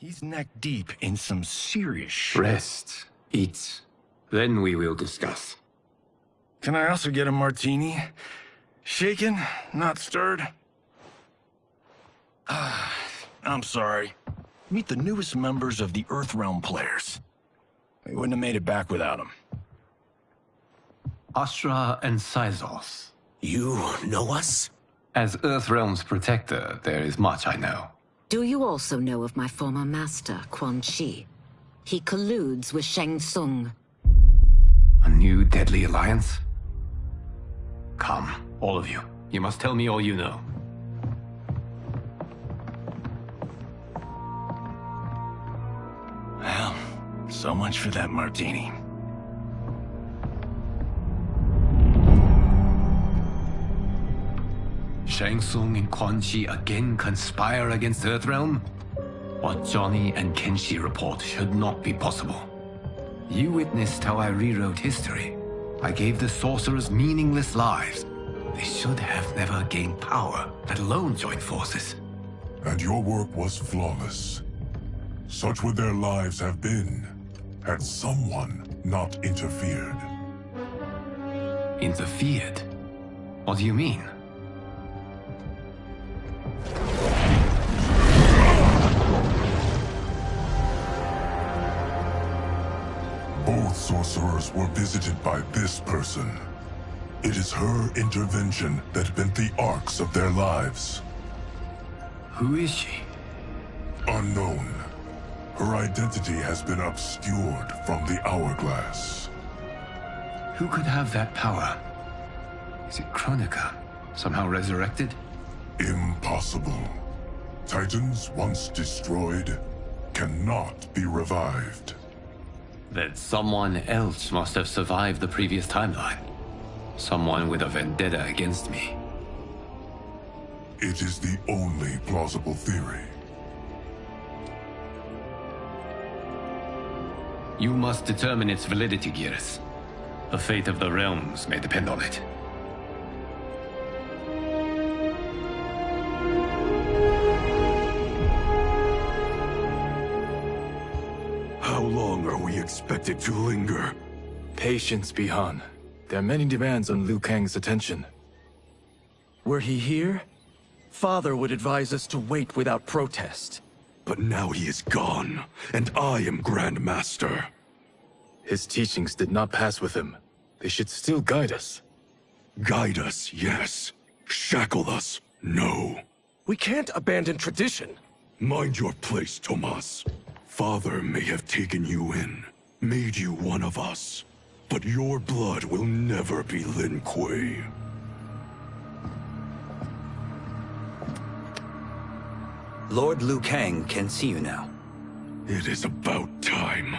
He's neck deep in some serious shit. Rest. Eat. Then we will discuss. Can I also get a martini? Shaken, not stirred? I'm sorry. Meet the newest members of the Earthrealm players. We wouldn't have made it back without them. Astra and Syzos. You know us? As Earthrealm's protector, there is much I know. Do you also know of my former master, Quan Chi? He colludes with Shang Tsung. A new deadly alliance? Come, all of you. You must tell me all you know. Well, so much for that martini. Shang Tsung and Quan Chi again conspire against Earthrealm? What Johnny and Kenshi report should not be possible. You witnessed how I rewrote history. I gave the sorcerers meaningless lives. They should have never gained power, let alone joined forces. And your work was flawless. Such would their lives have been, had someone not interfered. Interfered? What do you mean? Both sorcerers were visited by this person. It is her intervention that bent the arcs of their lives. Who is she? Unknown. Her identity has been obscured from the hourglass. Who could have that power? Is it Kronika? Somehow resurrected? Impossible. Titans once destroyed cannot be revived. Then someone else must have survived the previous timeline. Someone with a vendetta against me. It is the only plausible theory. You must determine its validity, Geras. The fate of the realms may depend on it. How long are we expected to linger? Patience, Bihan. There are many demands on Liu Kang's attention. Were he here, Father would advise us to wait without protest. But now he is gone, and I am Grand Master. His teachings did not pass with him. They should still guide us. Guide us, yes. Shackle us, no. We can't abandon tradition. Mind your place, Tomas. Father may have taken you in, made you one of us. But your blood will never be Lin Kuei. Lord Liu Kang can see you now. It is about time.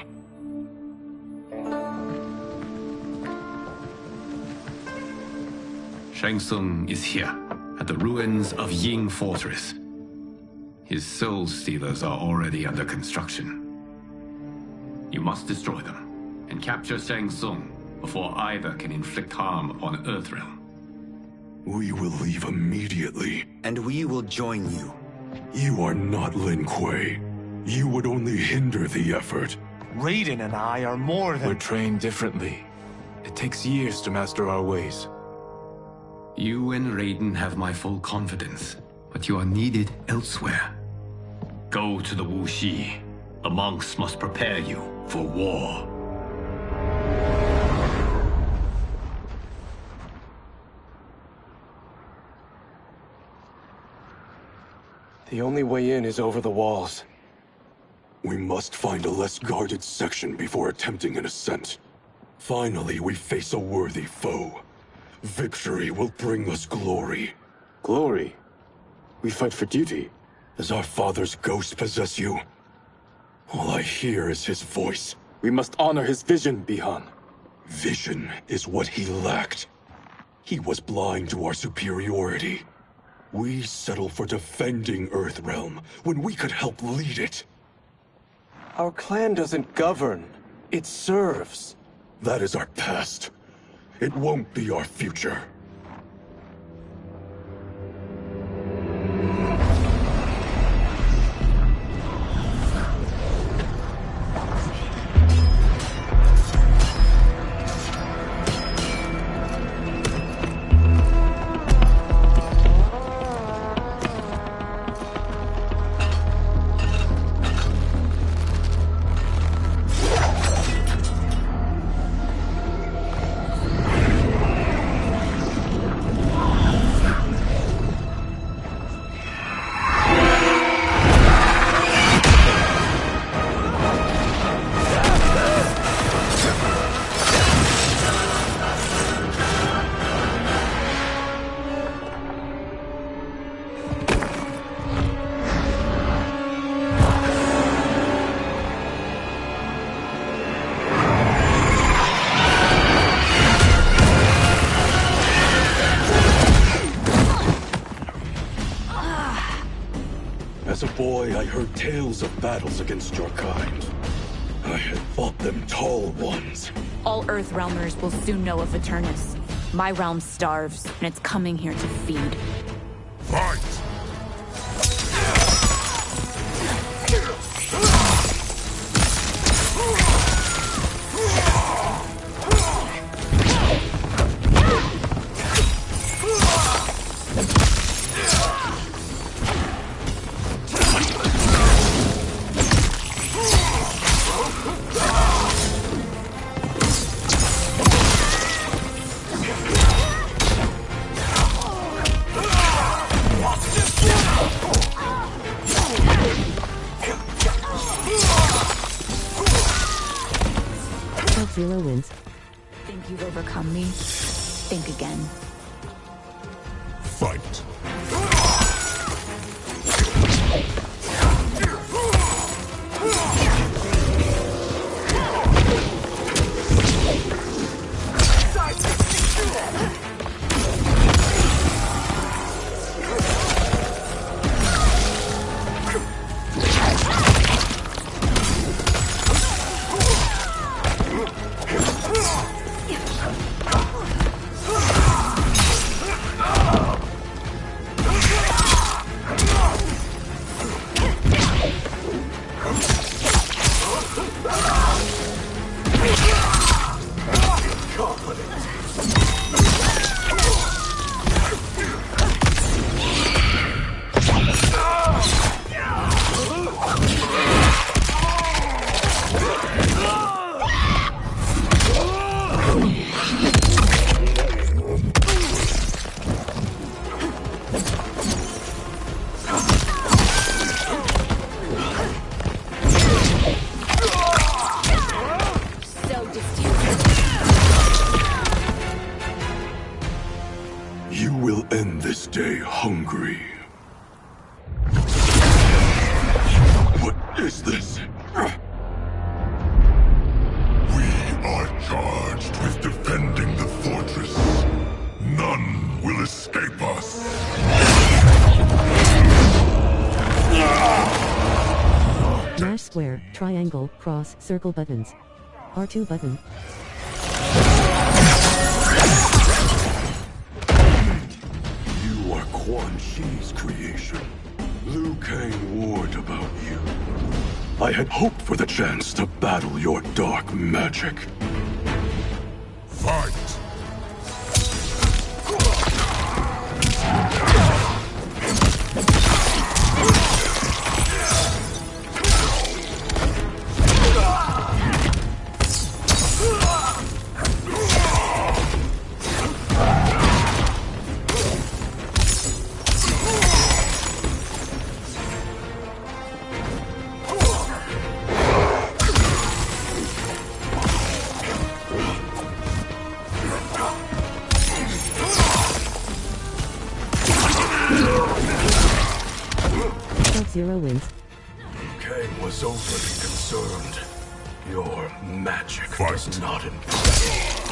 Shang Tsung is here, at the ruins of Ying Fortress. His soul stealers are already under construction. You must destroy them, and capture Shang Tsung before either can inflict harm upon Earthrealm. We will leave immediately. And we will join you. You are not Lin Kuei. You would only hinder the effort. Raiden and I are more than... We're trained differently. It takes years to master our ways. You and Raiden have my full confidence, but you are needed elsewhere. Go to the Wuxi. The monks must prepare you for war. The only way in is over the walls. We must find a less guarded section before attempting an ascent. Finally, we face a worthy foe. Victory will bring us glory. Glory? We fight for duty. Does our father's ghost possess you? All I hear is his voice. We must honor his vision, Bihan. Vision is what he lacked. He was blind to our superiority. We settle for defending Earthrealm when we could help lead it. Our clan doesn't govern. It serves. That is our past. It won't be our future. heard tales of battles against your kind. I had fought them tall ones. All Earthrealmers will soon know of Eternus. My realm starves, and it's coming here to feed. Fight! Zero wins. Think you've overcome me? Think again. Fight! You will end this day hungry. What is this? We are charged with defending the fortress. None will escape us. Mash square, triangle, cross, circle buttons. R2 button. You are Quan Chi's creation. Liu Kang warned about you. I had hoped for the chance to battle your dark magic. Fight! Zero wins. Kang was overly concerned. Your magic Fight. does not impress.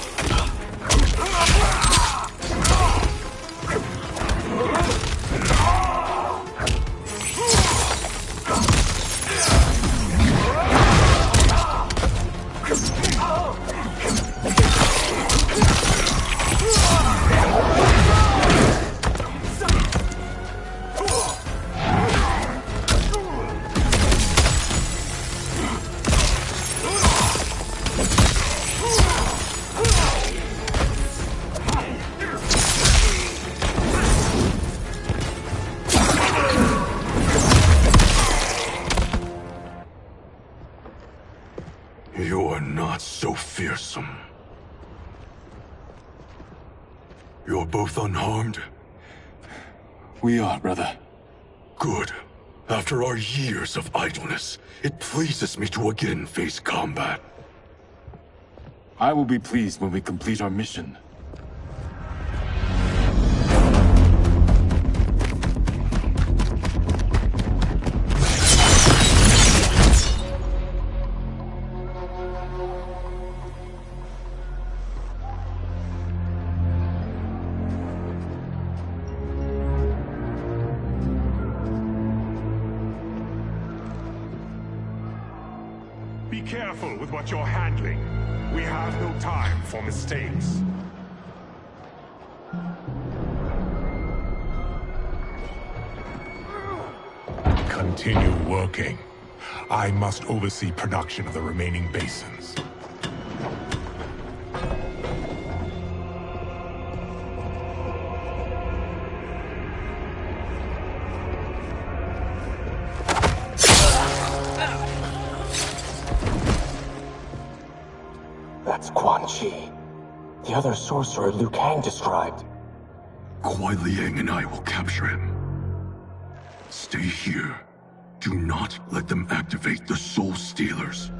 You're not so fearsome. You're both unharmed? We are, brother. Good. After our years of idleness, it pleases me to again face combat. I will be pleased when we complete our mission. Be careful with what you're handling. We have no time for mistakes. Continue working. I must oversee production of the remaining basins. That's Quan Chi. The other sorcerer Liu Kang described. Kuai Liang and I will capture him. Stay here. Do not let them activate the Soul Stealers.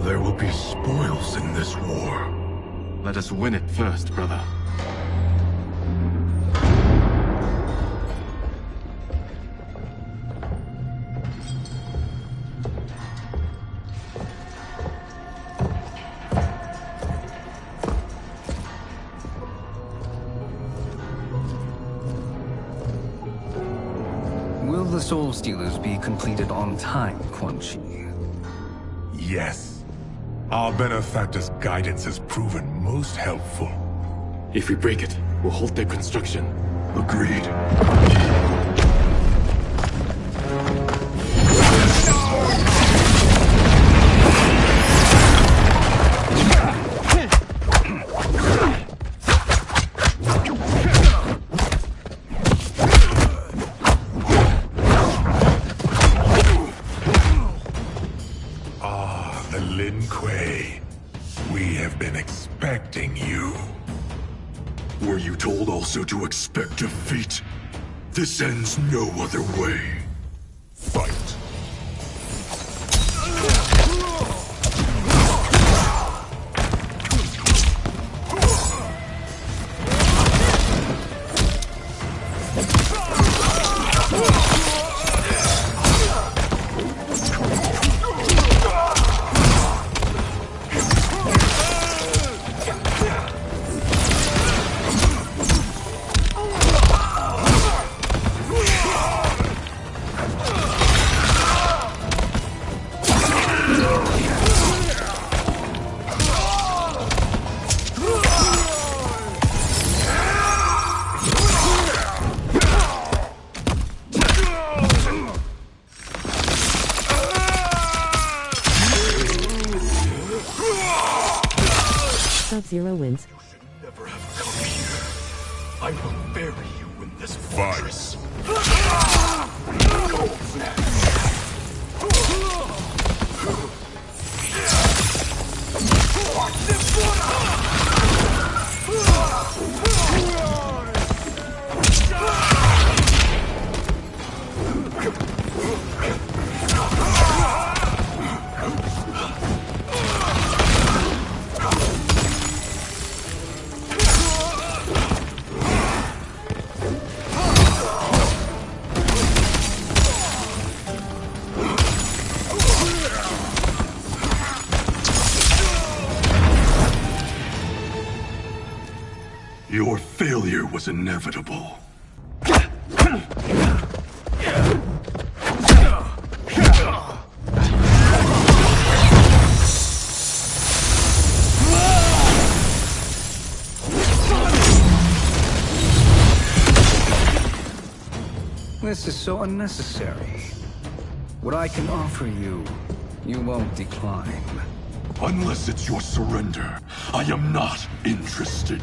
There will be spoils in this war. Let us win it first, brother. Will the Soul Stealers be completed on time, Quan Chi? Yes. Our benefactor's guidance has proven most helpful. If we break it, we'll halt their construction. Agreed. Lin Kuei, we have been expecting you. Were you told also to expect defeat? This ends no other way. Fight. Sub-Zero wins. You should never have come here. I will bury you in this Fight. fortress. Your failure was inevitable. This is so unnecessary. What I can offer you, you won't decline. Unless it's your surrender, I am not interested.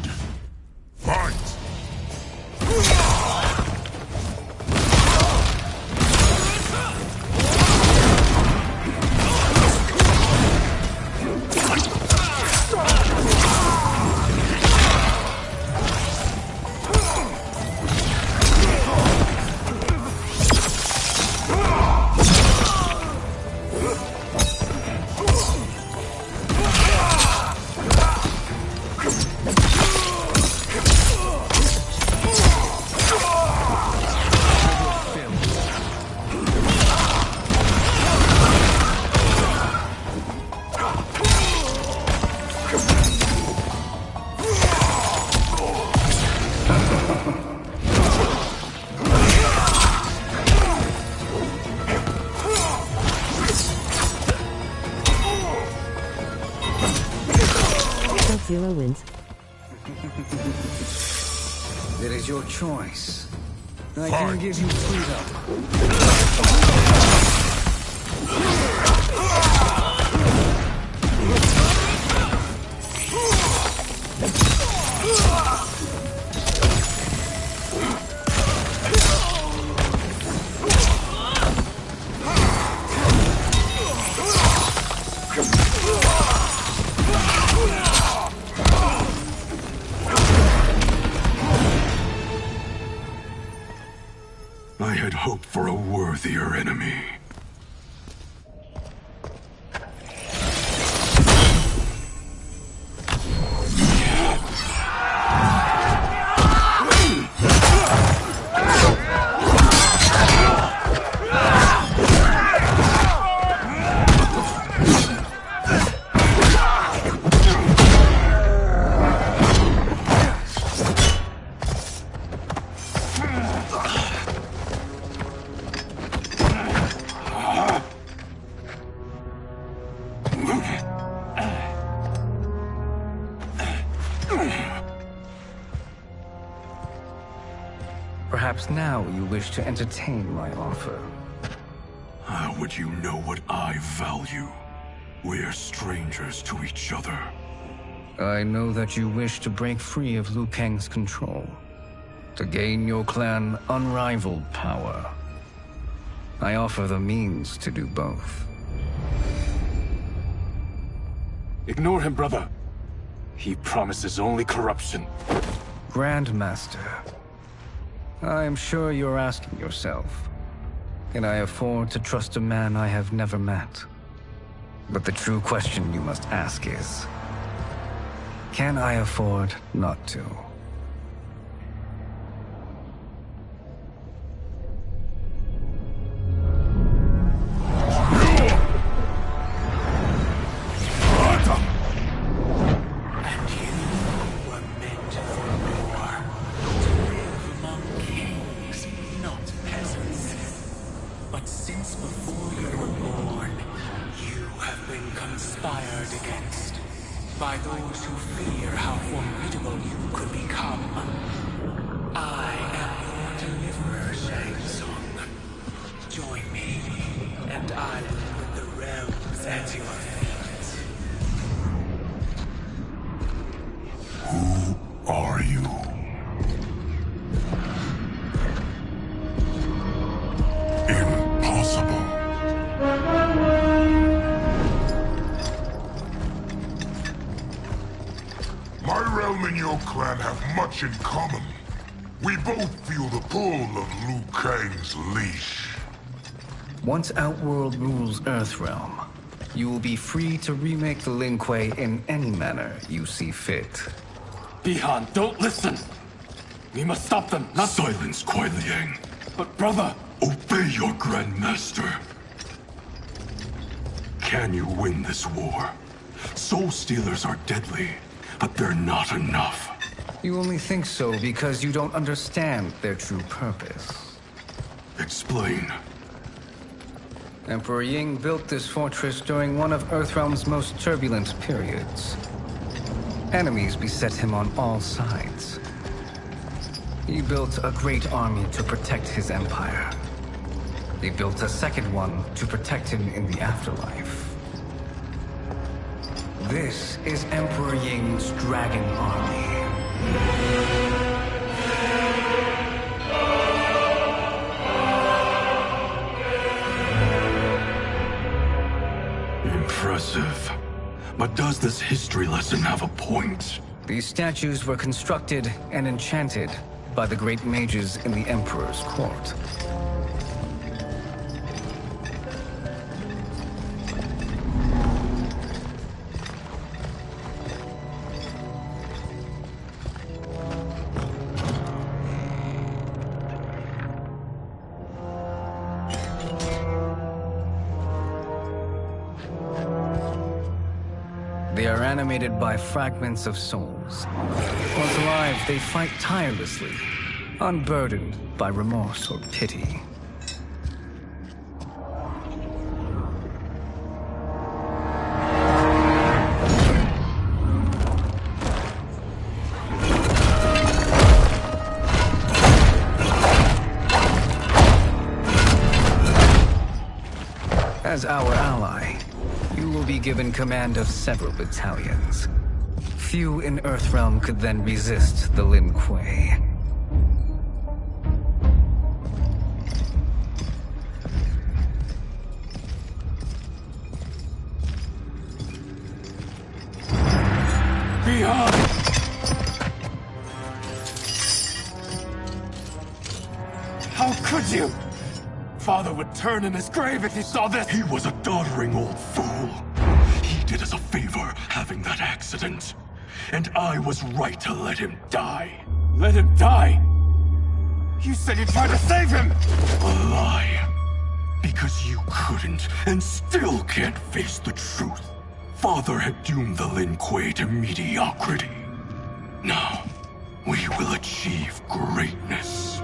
Fight! Sub-Zero wins. It is your choice. I can give you freedom. I had hoped for a worthier enemy. Perhaps now you wish to entertain my offer. How would you know what I value? We're strangers to each other. I know that you wish to break free of Liu Kang's control, to gain your clan unrivaled power. I offer the means to do both. Ignore him, brother. He promises only corruption. Grandmaster, I am sure you're asking yourself, can I afford to trust a man I have never met? But the true question you must ask is, can I afford not to? By those who fear how formidable you could become. I am your deliverer, Shang Tsung. Join me, and I will put the realms at your feet. Who are you? Impossible. My realm and your clan have much in common. We both feel the pull of Liu Kang's leash. Once Outworld rules Earthrealm, you will be free to remake the Lin Kuei in any manner you see fit. Bihan, don't listen! We must stop them, not— Silence, Kuai Liang. But brother! Obey your Grandmaster. Can you win this war? Soul Stealers are deadly, but they're not enough. You only think so because you don't understand their true purpose. Explain. Emperor Ying built this fortress during one of Earthrealm's most turbulent periods. Enemies beset him on all sides. He built a great army to protect his empire. He built a second one to protect him in the afterlife. This is Emperor Ying's Dragon Army. Impressive. But does this history lesson have a point? These statues were constructed and enchanted by the great mages in the Emperor's court. They are animated by fragments of souls. Once alive, they fight tirelessly, unburdened by remorse or pity. As our ally, you will be given command of several battalions. Few in Earthrealm could then resist the Lin Kuei. Beyond! How could you? Father would turn in his grave if he saw this! He was a doddering old fool. He did us a favor having that accident. And I was right to let him die. Let him die? You said you tried to save him! A lie. Because you couldn't and still can't face the truth. Father had doomed the Lin Kuei to mediocrity. Now, we will achieve greatness.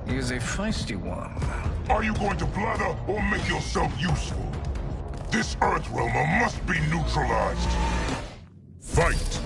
He's a feisty one. Are you going to blather or make yourself useful? This Earthrealmer must be neutralized. Fight!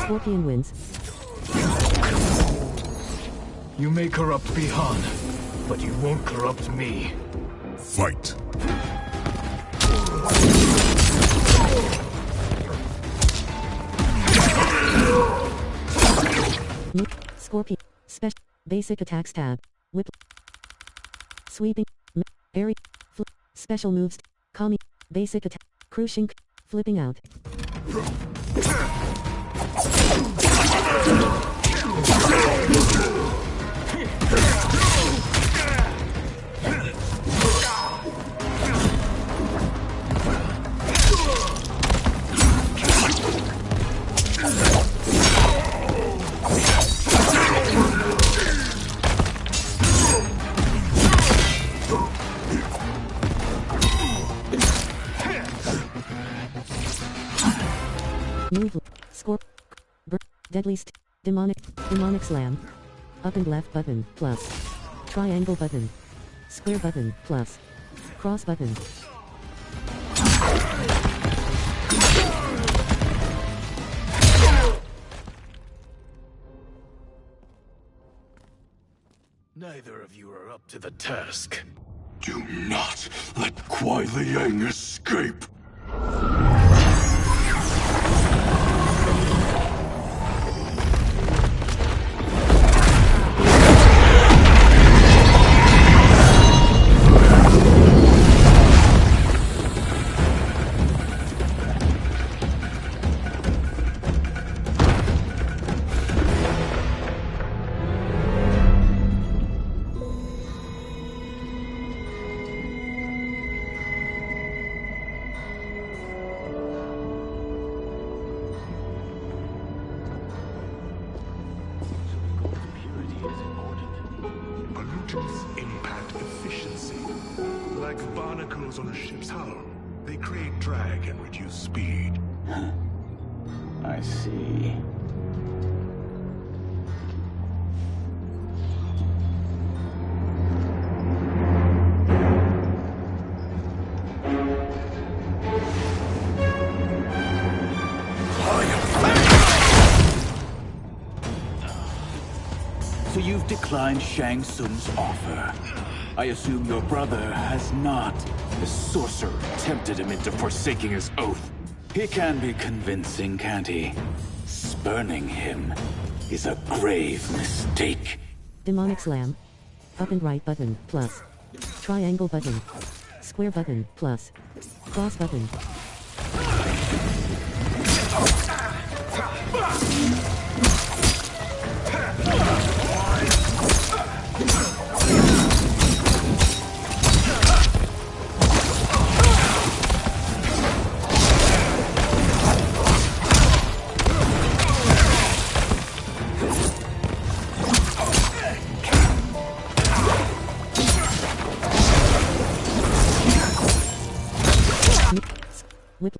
Scorpion wins. You may corrupt Bihan, but you won't corrupt me. Fight! Scorpion. Special. Basic attacks tab. Whip. Sweeping. Area. Special moves. Kami. Basic attack. Crushing. Flipping out. Move. Scorp. Deadly demonic slam. Up and left button, plus. Triangle button. Square button, plus. Cross button. Neither of you are up to the task. Do not let Kuai Liang escape! Pollutants impact efficiency. Like barnacles on a ship's hull, they create drag and reduce speed. I see. So you've declined Shang Tsung's offer. I assume your brother has not. The sorcerer tempted him into forsaking his oath. He can be convincing, can't he? Spurning him is a grave mistake. Demonic slam. Up and right button, plus. Triangle button. Square button, plus. Cross button. Whip.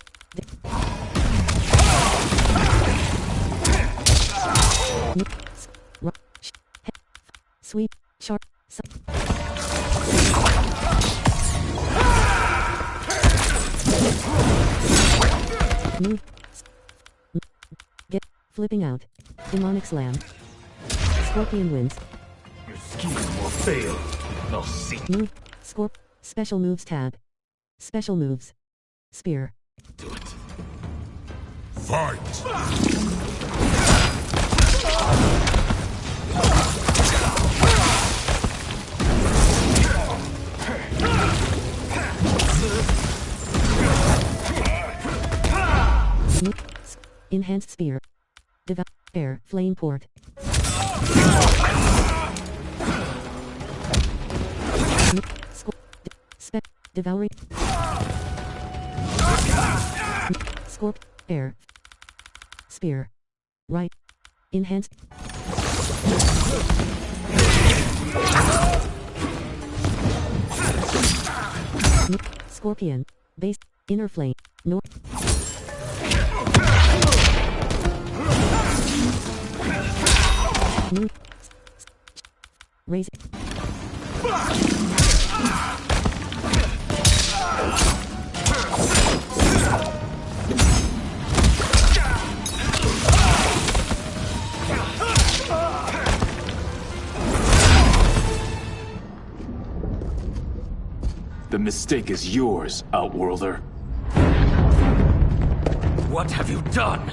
Sweep. Sharp. Move. Get. Flipping out. Demonic slam. Scorpion wins. Your scheme will fail. I'll see. Move. Special moves tab. Special moves. Spear. Do it. Fight! Enhanced spear. Air. Flame port. Devouring. Scorp. Air. Spear. Right. Enhanced. Scorpion. Base. Inner flame. North. Move. Raise. The mistake is yours, Outworlder. What have you done?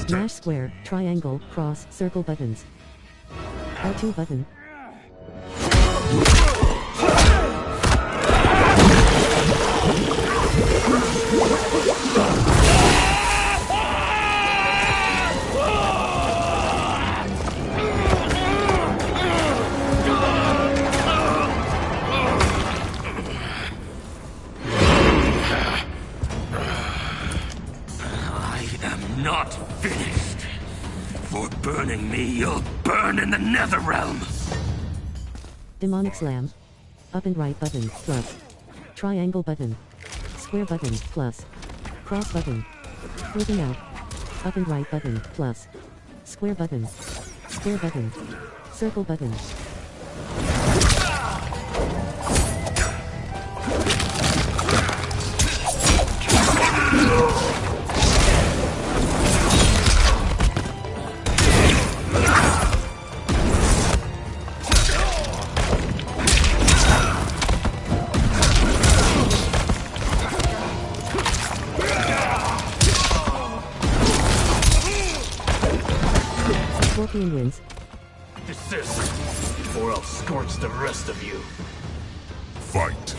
Smash square, triangle, cross, circle buttons. R2 button. Not finished. For burning me, you'll burn in the Netherrealm. Demonic slam. Up and right button, plus. Triangle button. Square button, plus. Cross button. Flipping out. Up and right button, plus. Square button. Square button. Circle button. Scorpion wins. Desist, or I'll scorch the rest of you. Fight!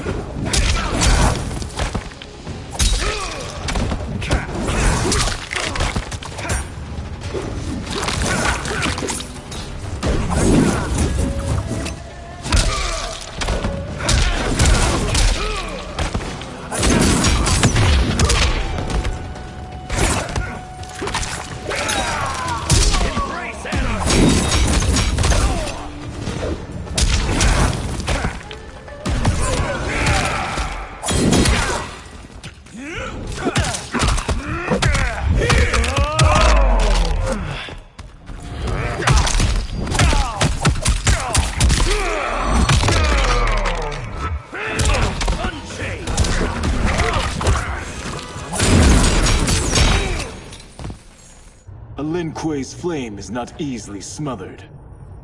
Kuei's flame is not easily smothered.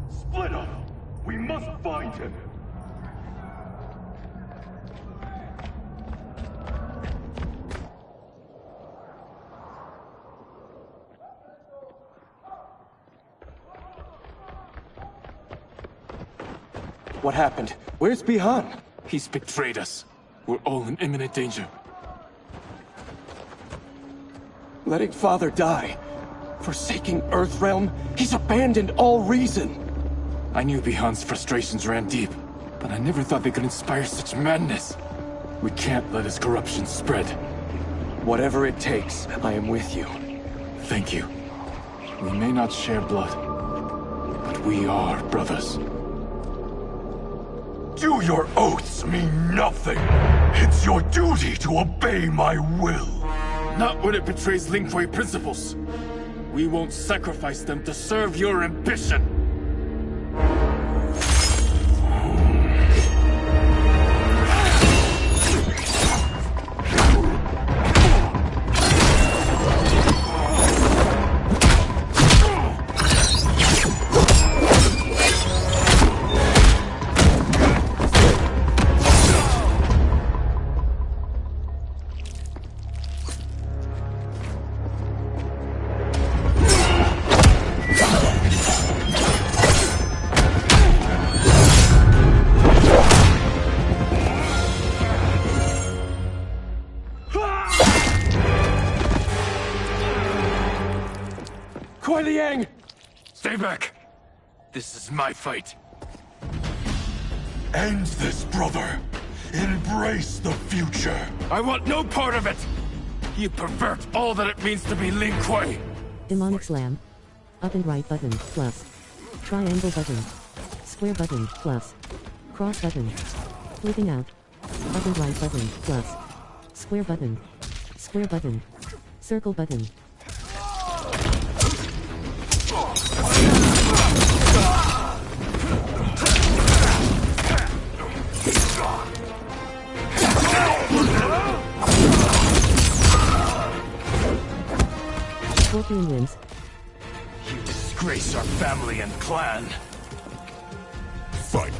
Split up! We must find him! What happened? Where's Bihan? He's betrayed us. We're all in imminent danger. Letting Father die. Forsaking Earthrealm. He's abandoned all reason. I knew Bihan's frustrations ran deep, but I never thought they could inspire such madness. We can't let his corruption spread. Whatever it takes, I am with you. Thank you. We may not share blood, but we are brothers. Do your oaths mean nothing? It's your duty to obey my will. Not when it betrays Lin Kuei principles. We won't sacrifice them to serve your ambition. Stay back! This is my fight. End this, brother. Embrace the future. I want no part of it! You pervert all that it means to be Lin Kuei! Demonic Slam. Up and right button, plus. Triangle button. Square button, plus. Cross button. Flipping out. Up and right button, plus. Square button. Square button. Circle button. Scorpion wins. You disgrace our family and clan. Fight.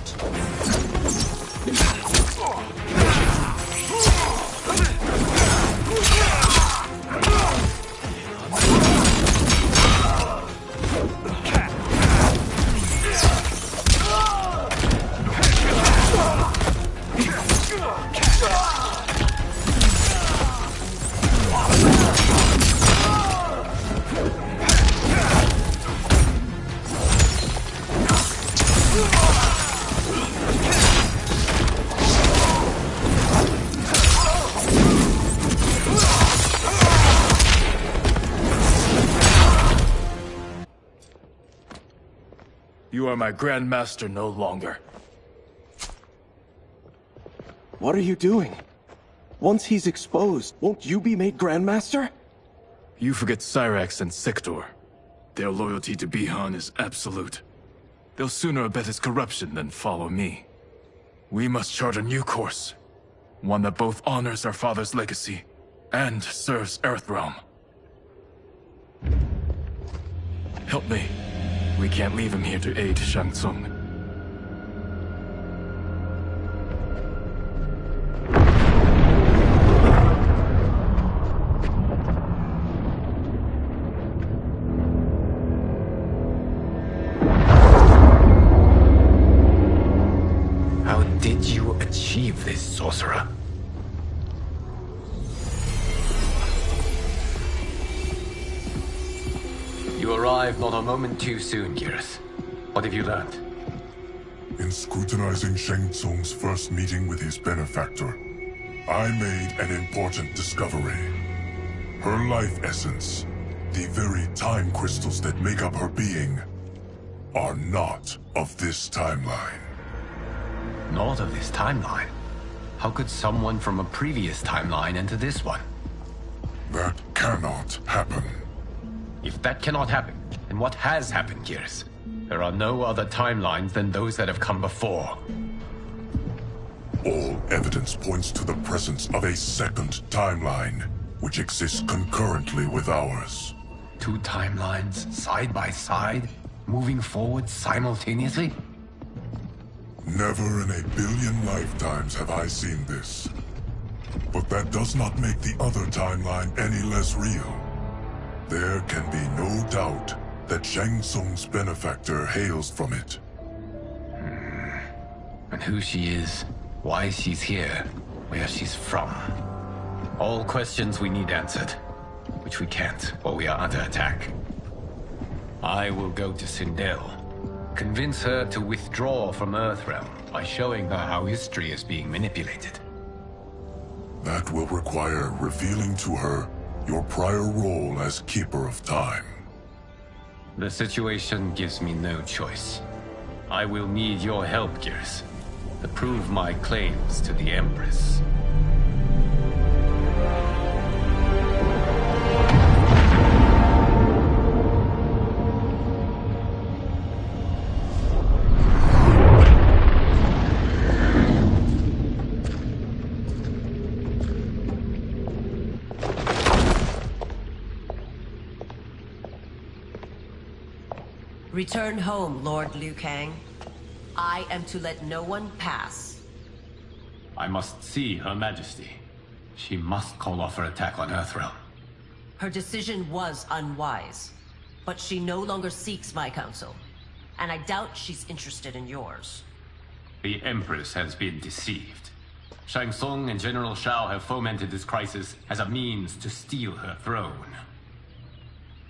You are my Grand Master no longer. What are you doing? Once he's exposed, won't you be made Grandmaster? You forget Cyrax and Sector. Their loyalty to Bihan is absolute. They'll sooner abet his corruption than follow me. We must chart a new course. One that both honors our father's legacy and serves Earthrealm. Help me. We can't leave him here to aid Shang Tsung. How did you achieve this, sorcerer? You arrived not a moment too soon, Geras. What have you learned? In scrutinizing Shang Tsung's first meeting with his benefactor, I made an important discovery. Her life essence, the very time crystals that make up her being, are not of this timeline. Not of this timeline? How could someone from a previous timeline enter this one? That cannot happen. If that cannot happen, then what has happened, Geras? There are no other timelines than those that have come before. All evidence points to the presence of a second timeline, which exists concurrently with ours. Two timelines, side by side, moving forward simultaneously? Never in a billion lifetimes have I seen this. But that does not make the other timeline any less real. There can be no doubt that Shang Tsung's benefactor hails from it. And who she is, why she's here, where she's from. All questions we need answered, which we can't, or we are under attack. I will go to Sindel, convince her to withdraw from Earthrealm by showing her how history is being manipulated. That will require revealing to her your prior role as Keeper of Time. The situation gives me no choice. I will need your help, Gears, to prove my claims to the Empress. Return home, Lord Liu Kang. I am to let no one pass. I must see Her Majesty. She must call off her attack on Earthrealm. Her decision was unwise, but she no longer seeks my counsel, and I doubt she's interested in yours. The Empress has been deceived. Shang Tsung and General Shao have fomented this crisis as a means to steal her throne.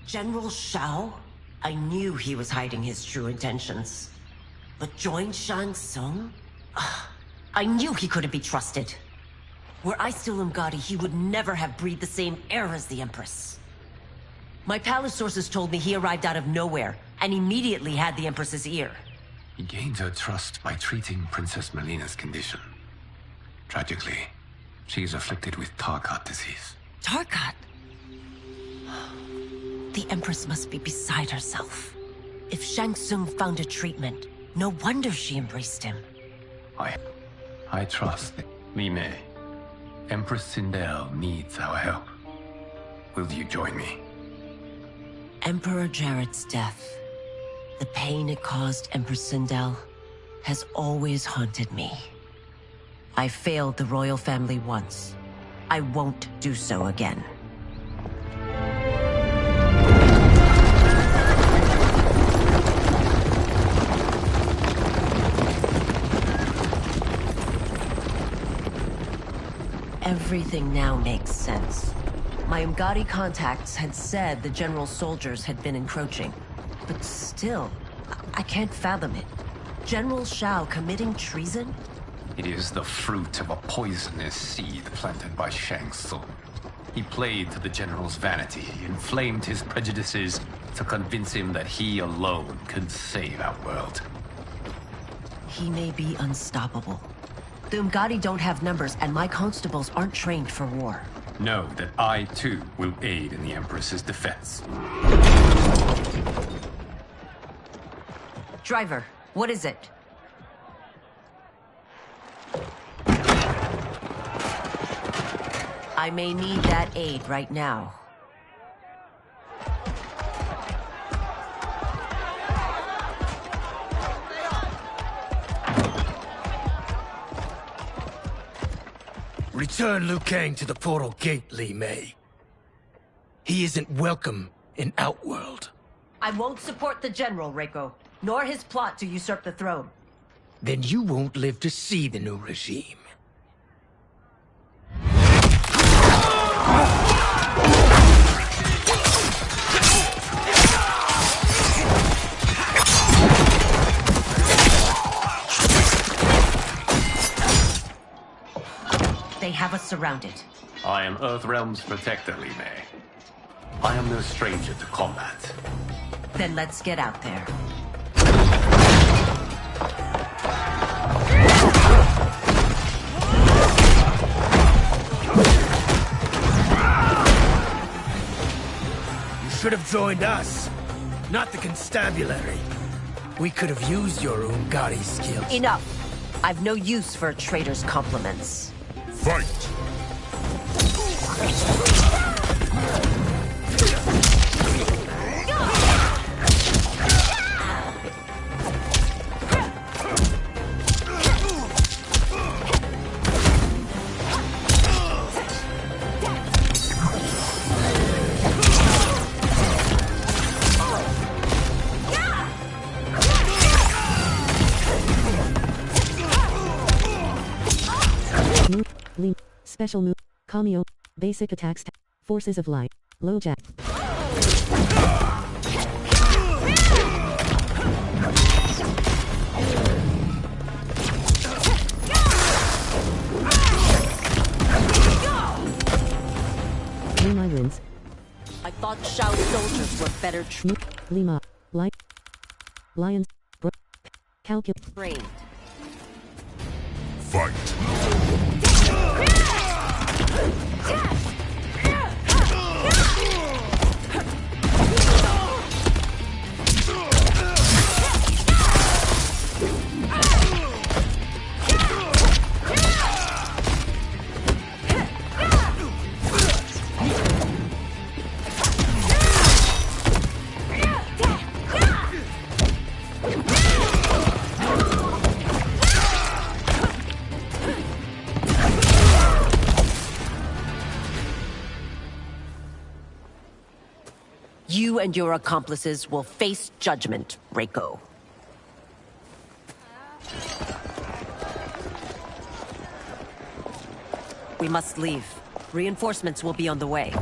General Shao? I knew he was hiding his true intentions. But join Shang Tsung? I knew he couldn't be trusted. Were I still Umgadi, he would never have breathed the same air as the Empress. My palace sources told me he arrived out of nowhere, and immediately had the Empress's ear. He gained her trust by treating Princess Melina's condition. Tragically, she is afflicted with Tarkat disease. Tarkat? The Empress must be beside herself. If Shang Tsung found a treatment, no wonder she embraced him. I trust Li Mei. Empress Sindel needs our help. Will you join me? Emperor Jarrett's death, the pain it caused Empress Sindel, has always haunted me. I failed the royal family once. I won't do so again. Everything now makes sense. My Umgadi contacts had said the general soldiers had been encroaching. But still, I can't fathom it. General Shao committing treason? It is the fruit of a poisonous seed planted by Shang Tsung. He played to the general's vanity, inflamed his prejudices to convince him that he alone could save our world. He may be unstoppable. The Umgadi don't have numbers, and my constables aren't trained for war. Know that I, too, will aid in the Empress's defense. Driver, what is it? I may need that aid right now. Return Liu Kang to the portal gate, Li Mei. He isn't welcome in Outworld. I won't support the General, Reiko, nor his plot to usurp the throne. Then you won't live to see the new regime. They have us surrounded. I am Earthrealm's protector, Li Mei. I am no stranger to combat. Then let's get out there. You should have joined us, not the constabulary. We could have used your Umgadi skills. Enough! I've no use for a traitor's compliments. Fight! Move. Lean. Special move. Kamio. Basic attacks. Forces of light. Low jack. Lima wins. I thought Shao's soldiers were better Lima. Light. Lions. Calculate. trained. Fight. You and your accomplices will face judgment, Reiko. We must leave. Reinforcements will be on the way.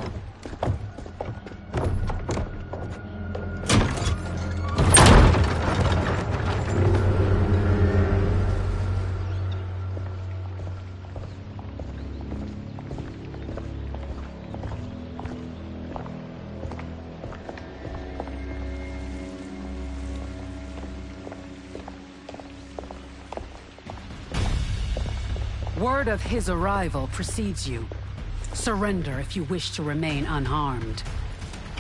Word of his arrival precedes you. Surrender if you wish to remain unharmed.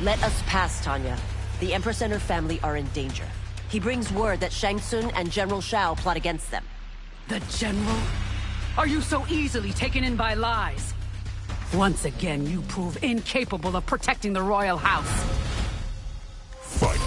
Let us pass, Tanya. The Empress and her family are in danger. He brings word that Shang Tsung and General Shao plot against them. The General? Are you so easily taken in by lies? Once again, you prove incapable of protecting the royal house. Fight.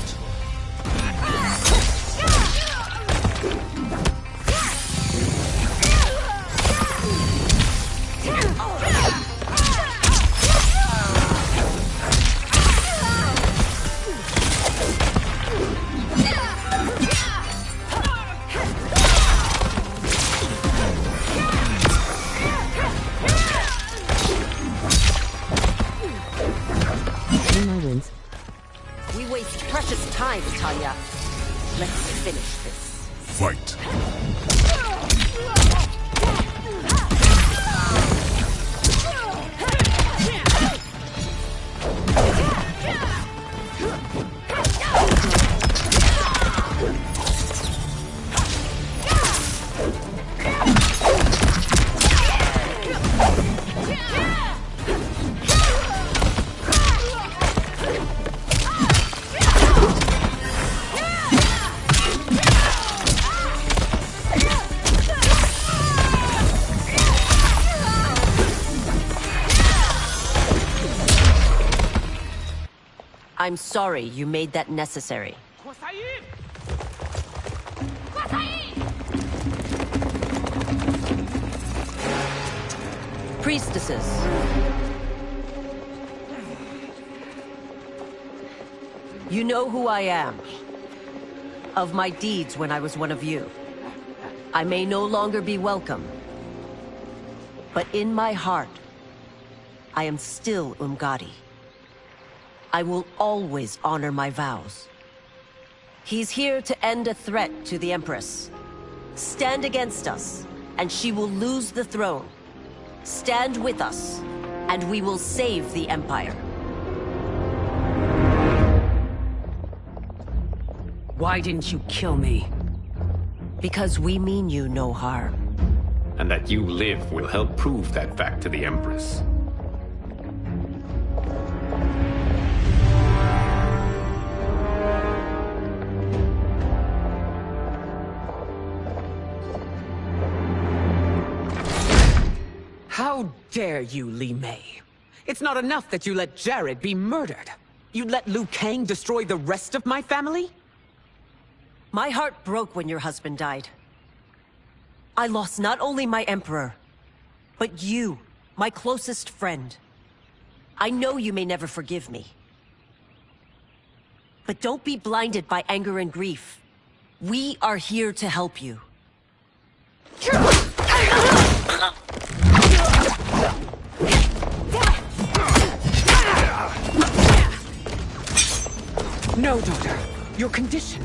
We waste precious time, Tanya. Let's finish this. Fight. I'm sorry you made that necessary. Priestesses. You know who I am. Of my deeds when I was one of you. I may no longer be welcome. But in my heart, I am still Umgadi. I will always honor my vows. He's here to end a threat to the Empress. Stand against us, and she will lose the throne. Stand with us, and we will save the Empire. Why didn't you kill me? Because we mean you no harm. And that you live will help prove that fact to the Empress. How dare you, Li Mei? It's not enough that you let Jared be murdered. You let Liu Kang destroy the rest of my family? My heart broke when your husband died. I lost not only my emperor, but you, my closest friend. I know you may never forgive me. But don't be blinded by anger and grief. We are here to help you. No, daughter. Your condition.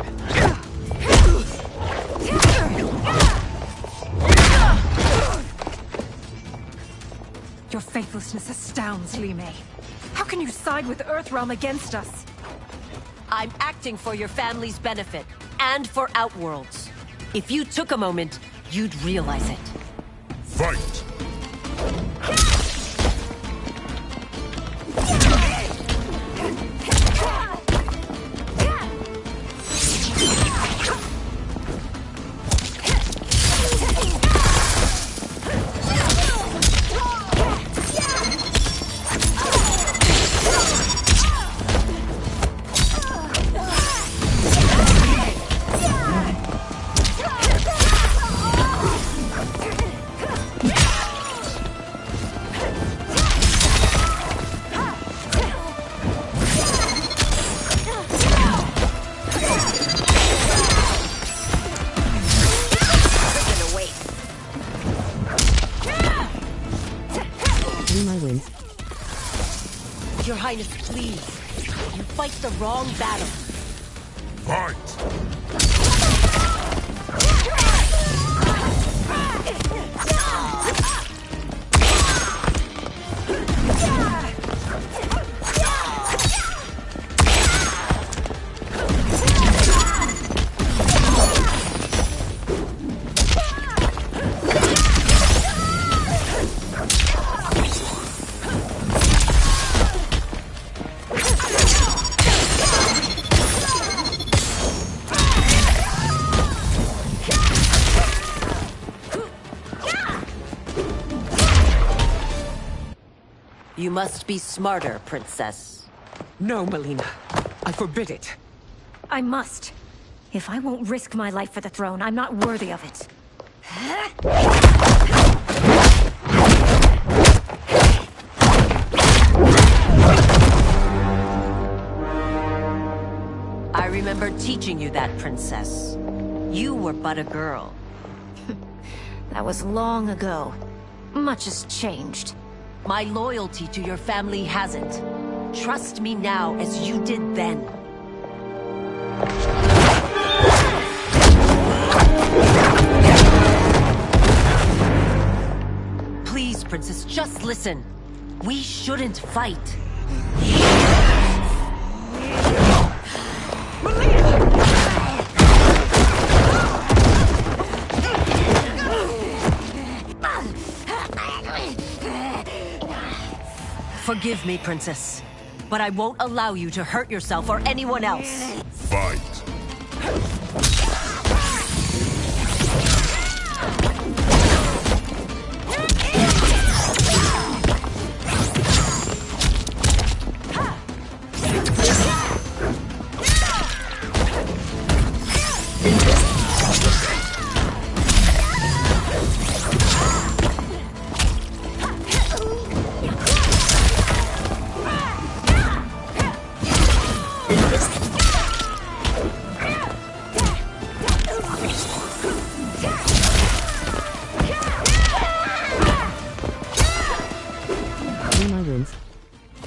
Your faithlessness astounds, Li Mei. How can you side with Earthrealm against us? I'm acting for your family's benefit, and for Outworld's. If you took a moment, you'd realize it. Fight! Your Highness, please. You fight the wrong battle. Fight! You must be smarter, Princess. No, Melina. I forbid it. I must. If I won't risk my life for the throne, I'm not worthy of it. I remember teaching you that, Princess. You were but a girl. That was long ago. Much has changed. My loyalty to your family hasn't. Trust me now as you did then. Please, Princess, just listen. We shouldn't fight. Forgive me, Princess, but I won't allow you to hurt yourself or anyone else. Fight!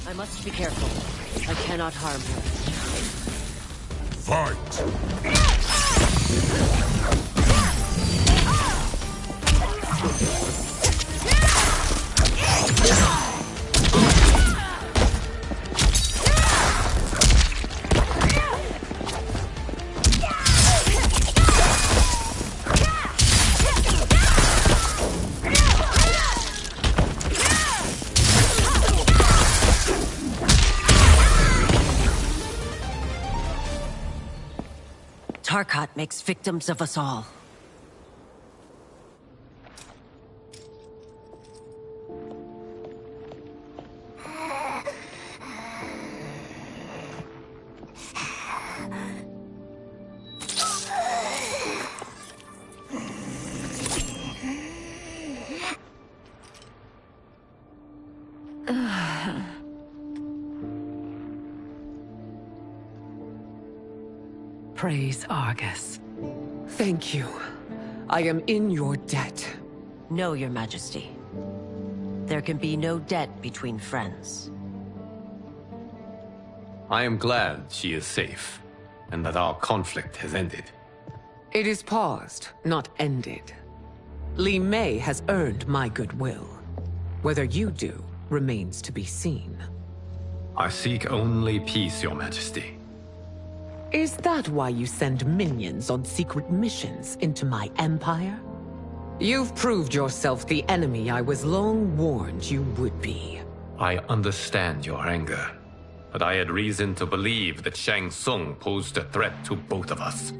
I must be careful. I cannot harm her. Fight! Tarkat makes victims of us all. Praise Argus. Thank you. I am in your debt. No, Your Majesty. There can be no debt between friends. I am glad she is safe, and that our conflict has ended. It is paused, not ended. Li Mei has earned my goodwill. Whether you do remains to be seen. I seek only peace, Your Majesty. Is that why you send minions on secret missions into my empire? You've proved yourself the enemy I was long warned you would be. I understand your anger, but I had reason to believe that Shang Tsung posed a threat to both of us.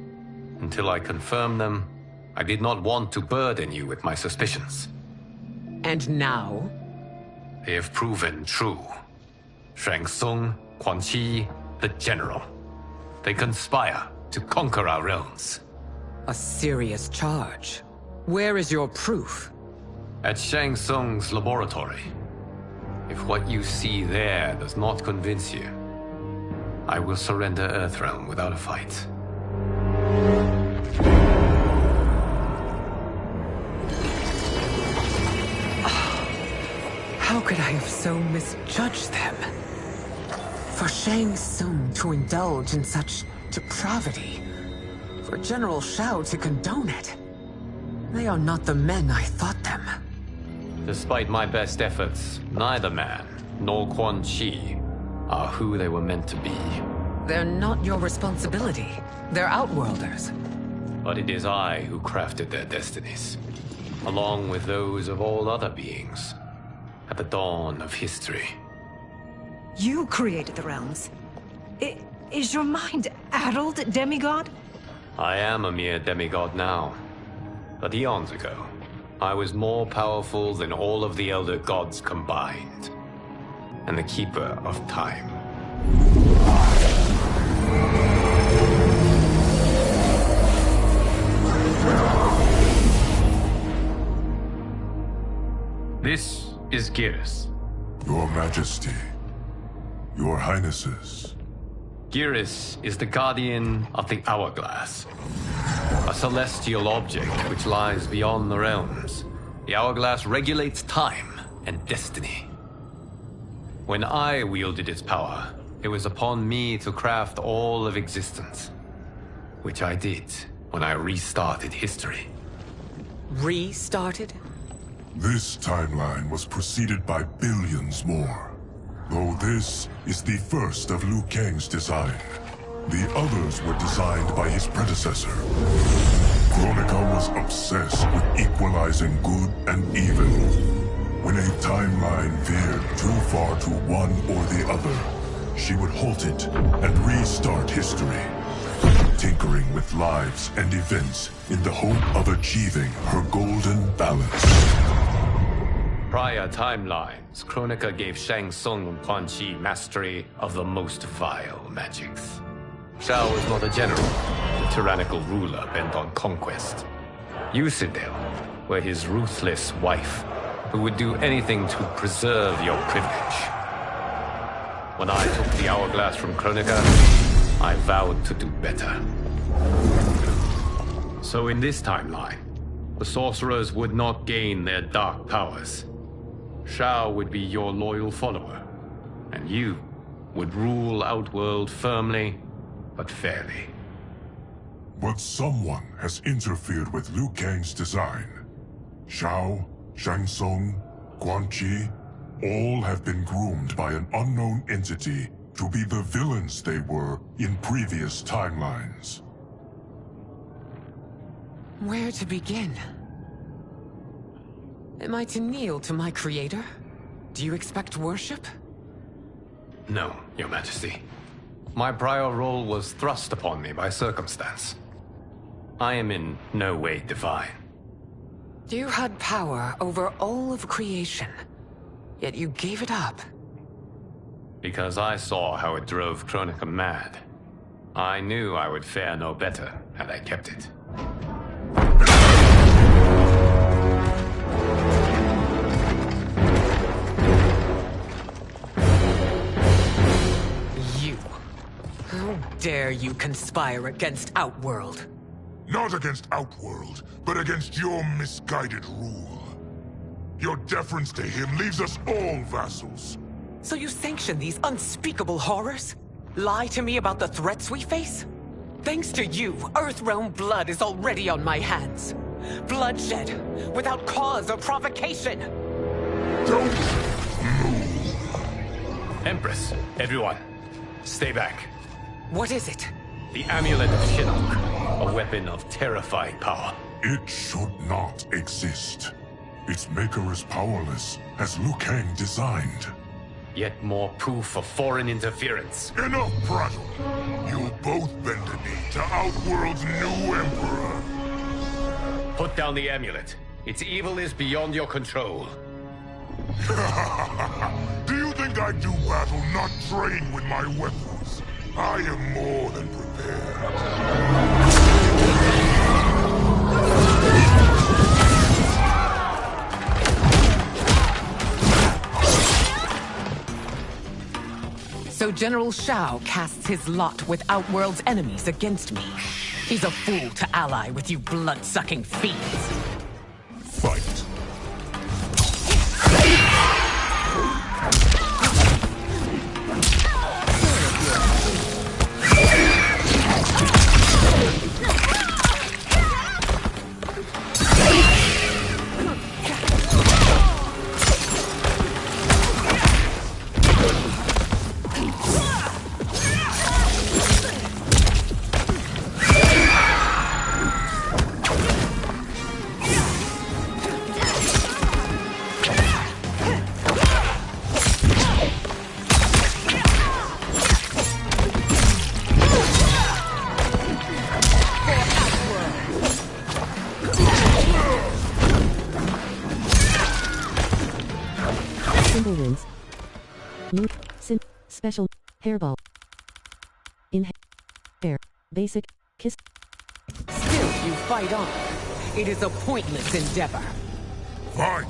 Until I confirmed them, I did not want to burden you with my suspicions. And now? They have proven true. Shang Tsung, Quan Chi, the General. They conspire to conquer our realms. A serious charge. Where is your proof? At Shang Tsung's laboratory. If what you see there does not convince you, I will surrender Earthrealm without a fight. How could I have so misjudged them? For Shang Tsung to indulge in such depravity, for General Shao to condone it, they are not the men I thought them. Despite my best efforts, neither man nor Quan Chi are who they were meant to be. They're not your responsibility. They're Outworlders. But it is I who crafted their destinies, along with those of all other beings, at the dawn of history. You created the realms. Is your mind addled, demigod? I am a mere demigod now. But eons ago, I was more powerful than all of the Elder Gods combined, and the Keeper of Time. This is Geras. Your Majesty. Your Highnesses. Geras is the guardian of the Hourglass, a celestial object which lies beyond the realms. The Hourglass regulates time and destiny. When I wielded its power, it was upon me to craft all of existence, which I did when I restarted history. Restarted? This timeline was preceded by billions more. Though this is the first of Liu Kang's design. The others were designed by his predecessor. Kronika was obsessed with equalizing good and evil. When a timeline veered too far to one or the other, she would halt it and restart history, tinkering with lives and events in the hope of achieving her golden balance. Prior timelines, Kronika gave Shang Tsung and Quan Chi mastery of the most vile magics. Shao was not a general, a tyrannical ruler bent on conquest. Yusidel were his ruthless wife, who would do anything to preserve your privilege. When I took the Hourglass from Kronika, I vowed to do better. So in this timeline, the sorcerers would not gain their dark powers. Shao would be your loyal follower, and you would rule Outworld firmly, but fairly. But someone has interfered with Liu Kang's design. Shao, Shang Tsung, Quan Chi, all have been groomed by an unknown entity to be the villains they were in previous timelines. Where to begin? Am I to kneel to my creator? Do you expect worship? No, Your Majesty. My prior role was thrust upon me by circumstance. I am in no way divine. You had power over all of creation, yet you gave it up. Because I saw how it drove Kronika mad. I knew I would fare no better had I kept it. How dare you conspire against Outworld? Not against Outworld, but against your misguided rule. Your deference to him leaves us all vassals. So you sanction these unspeakable horrors? Lie to me about the threats we face? Thanks to you, Earthrealm blood is already on my hands. Bloodshed, without cause or provocation. Don't Empress, everyone, stay back. What is it? The Amulet of Shinnok, a weapon of terrifying power. It should not exist. Its maker is powerless, as Liu Kang designed. Yet more proof of foreign interference. Enough prattle! You both bend a knee to Outworld's new emperor. Put down the amulet. Its evil is beyond your control. Do you think I do battle not trained with my weapons? I am more than prepared. So General Shao casts his lot with Outworld's enemies against me. He's a fool to ally with you blood-sucking fiends. Fight. Symbol wins. Move. Special. Hairball. In hair. Basic. Kiss. Still you fight on. It is a pointless endeavor. Fight!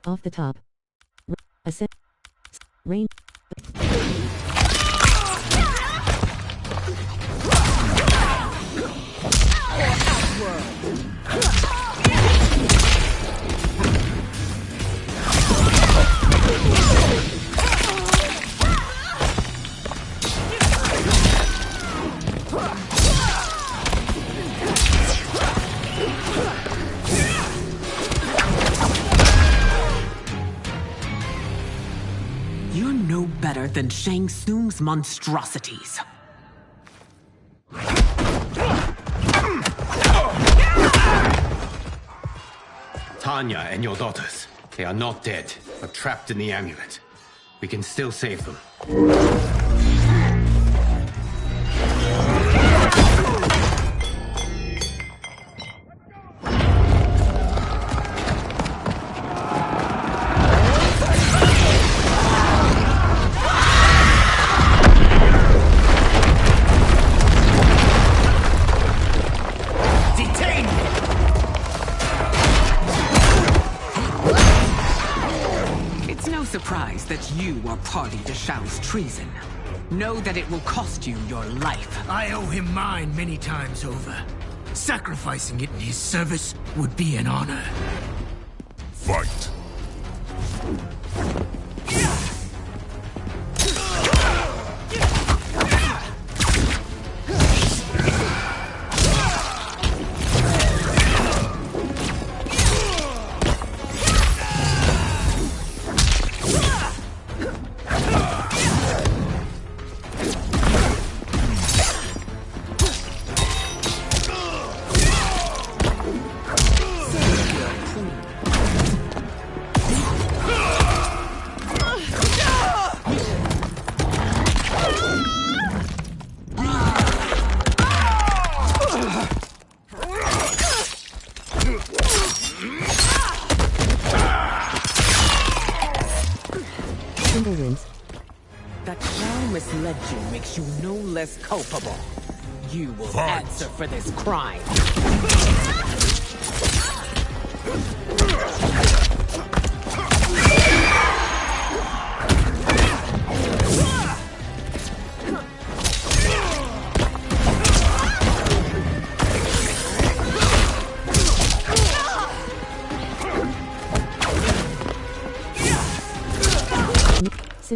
Off the top. Ascend. Rain. You're no better than Shang Tsung's monstrosities. Tanya and your daughters, they are not dead, but trapped in the amulet. We can still save them. Surprise that you are party to Shao's treason. Know that it will cost you your life. I owe him mine many times over. Sacrificing it in his service would be an honor. Fight! That Shao misled you makes you no less culpable. You will answer for this crime.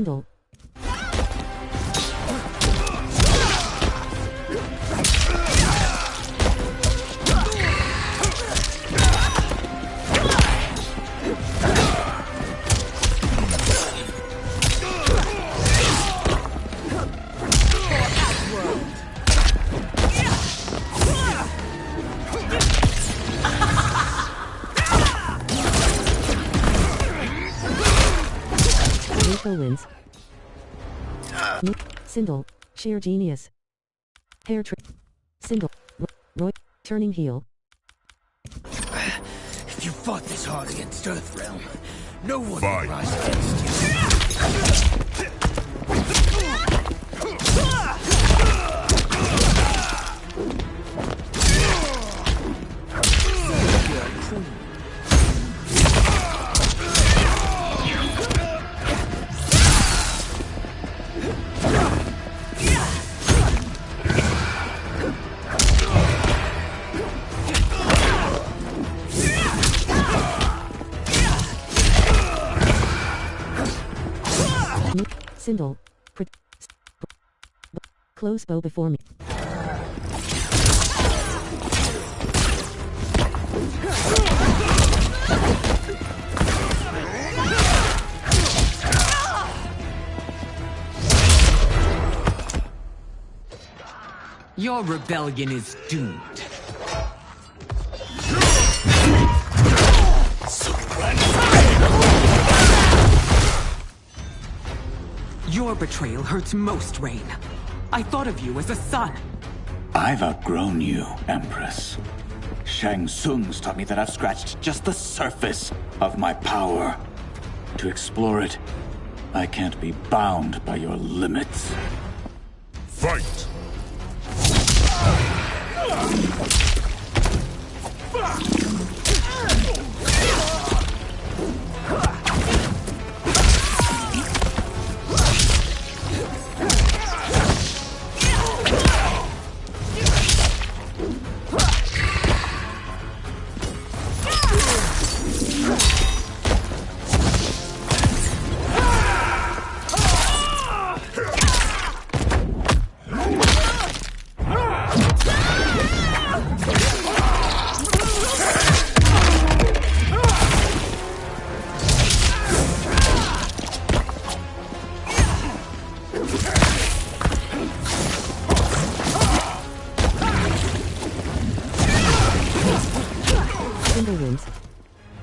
Sindel. Wins. Sindel. Sheer genius. Hair trick. Sindel. Roy. Turning heel. If you fought this hard against Earthrealm, no one would Fight. rise against you. Sindel. Close bow before me. Your rebellion is doomed. Your betrayal hurts most, Rain. I thought of you as a son. I've outgrown you, Empress. Shang Tsung's taught me that I've scratched just the surface of my power. To explore it, I can't be bound by your limits. Fight!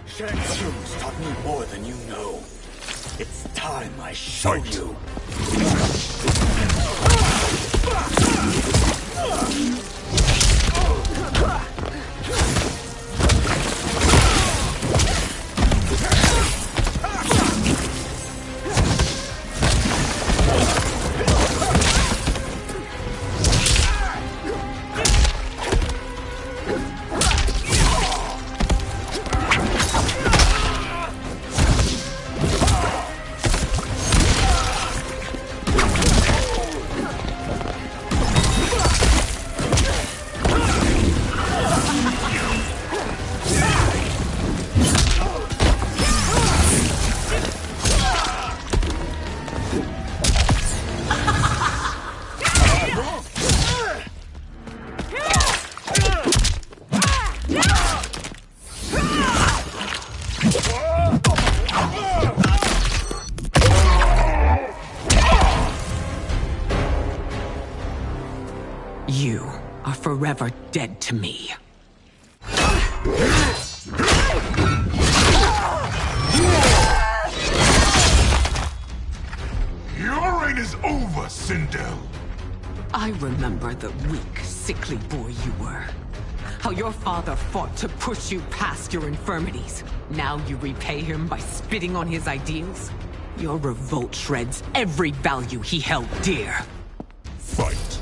Shang Tsung's taught me more than you know. It's time I show you. You are forever dead to me. Your reign is over, Sindel. I remember the weak, sickly boy you were. How your father fought to push you past your infirmities. Now you repay him by spitting on his ideals? Your revolt shreds every value he held dear. Fight.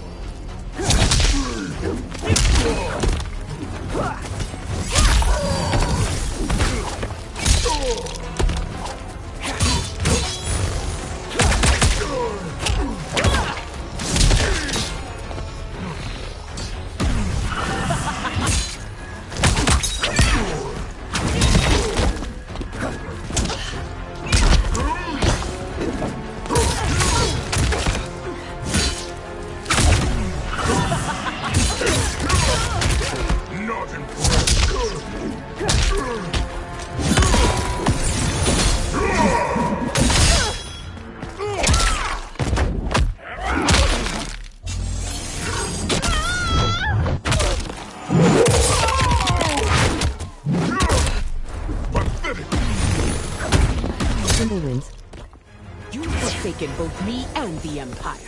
forsaken both me and the Empire.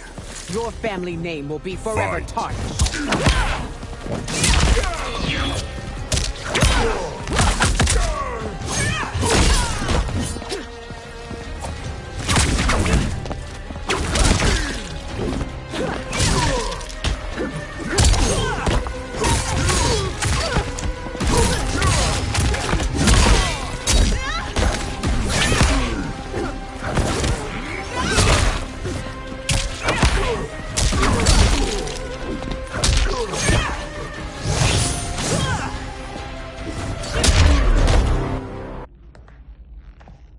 Your family name will be forever tarnished.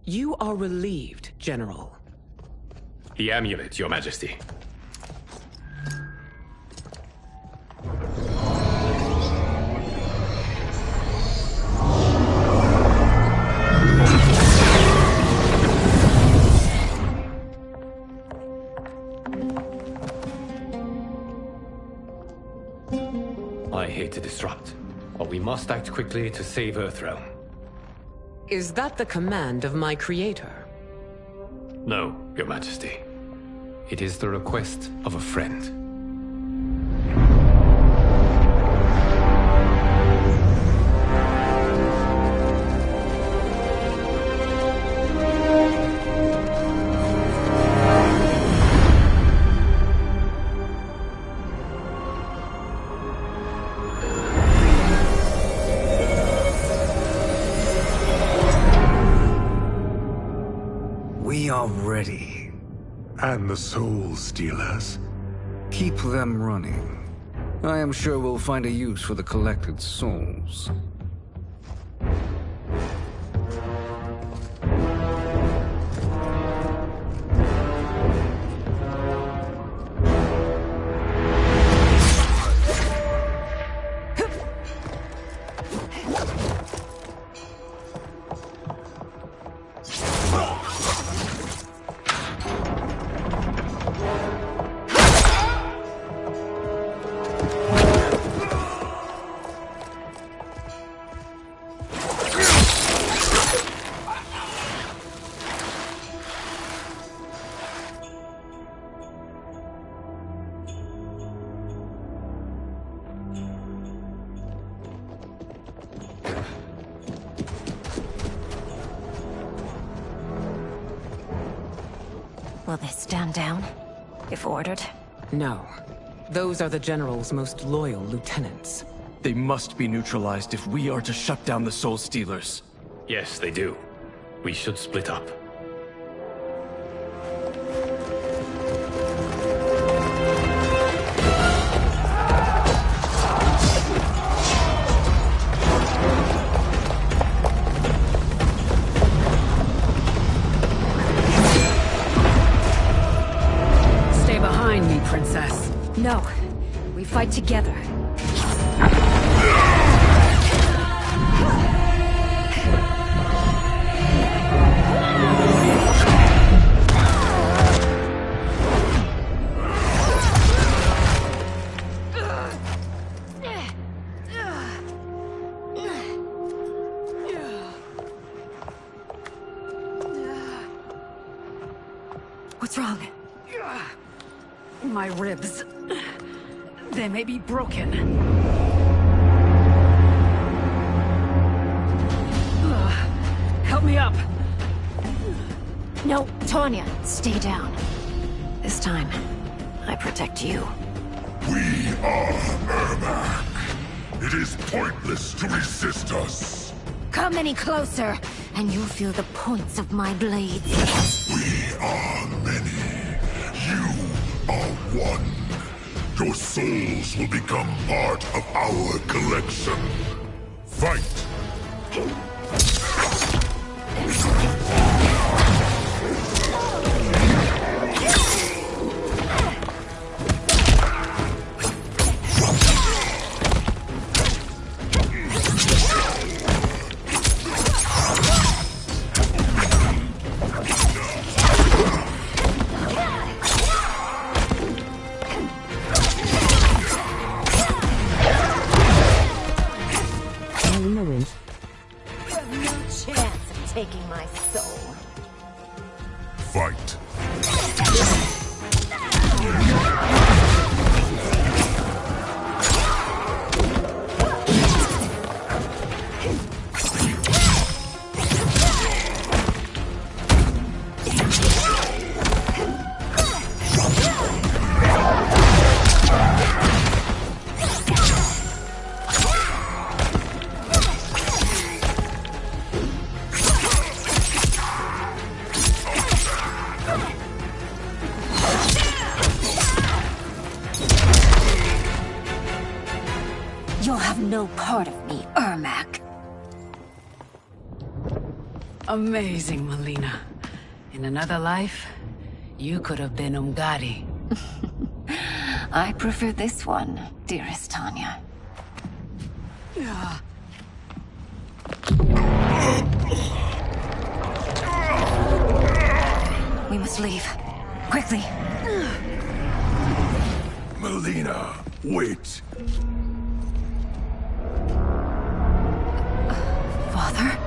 You are relieved, General. The amulet, Your Majesty. I hate to disrupt, but we must act quickly to save Earthrealm. Is that the command of my creator? No, Your Majesty. It is the request of a friend. We are ready. And the Soul Stealers? Keep them running. I am sure we'll find a use for the collected souls. Will they stand down, if ordered? No. Those are the General's most loyal lieutenants. They must be neutralized if we are to shut down the Soul Stealers. Yes, they do. We should split up. Stay behind me, Princess. No. We fight together. What's wrong? My ribs. They may be broken. Help me up. No, Tanya, stay down. This time, I protect you. We are Ermac. It is pointless to resist us. Come any closer, and you'll feel the points of my blades. We are many. You are one. Your souls will become part of our collection. Fight! Wins. You have no chance of taking my soul. Fight! You'll have no part of me, Ermac. Amazing, Melina. In another life, you could have been Umgadi. I prefer this one, dearest Tanya. We must leave. Quickly. Melina, wait. Father?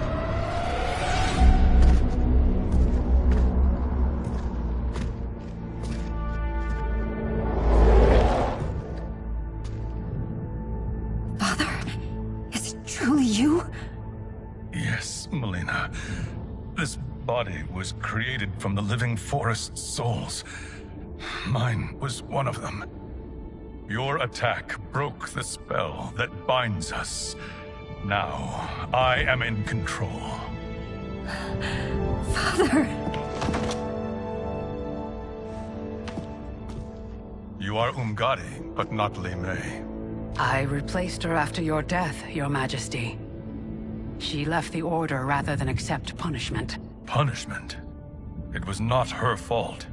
Father? Is it truly you? Yes, Melina. This body was created from the living forest's souls. Mine was one of them. Your attack broke the spell that binds us. Now, I am in control. Father! You are Umgadi, but not Li Mei. I replaced her after your death, Your Majesty. She left the Order rather than accept punishment. Punishment? It was not her fault.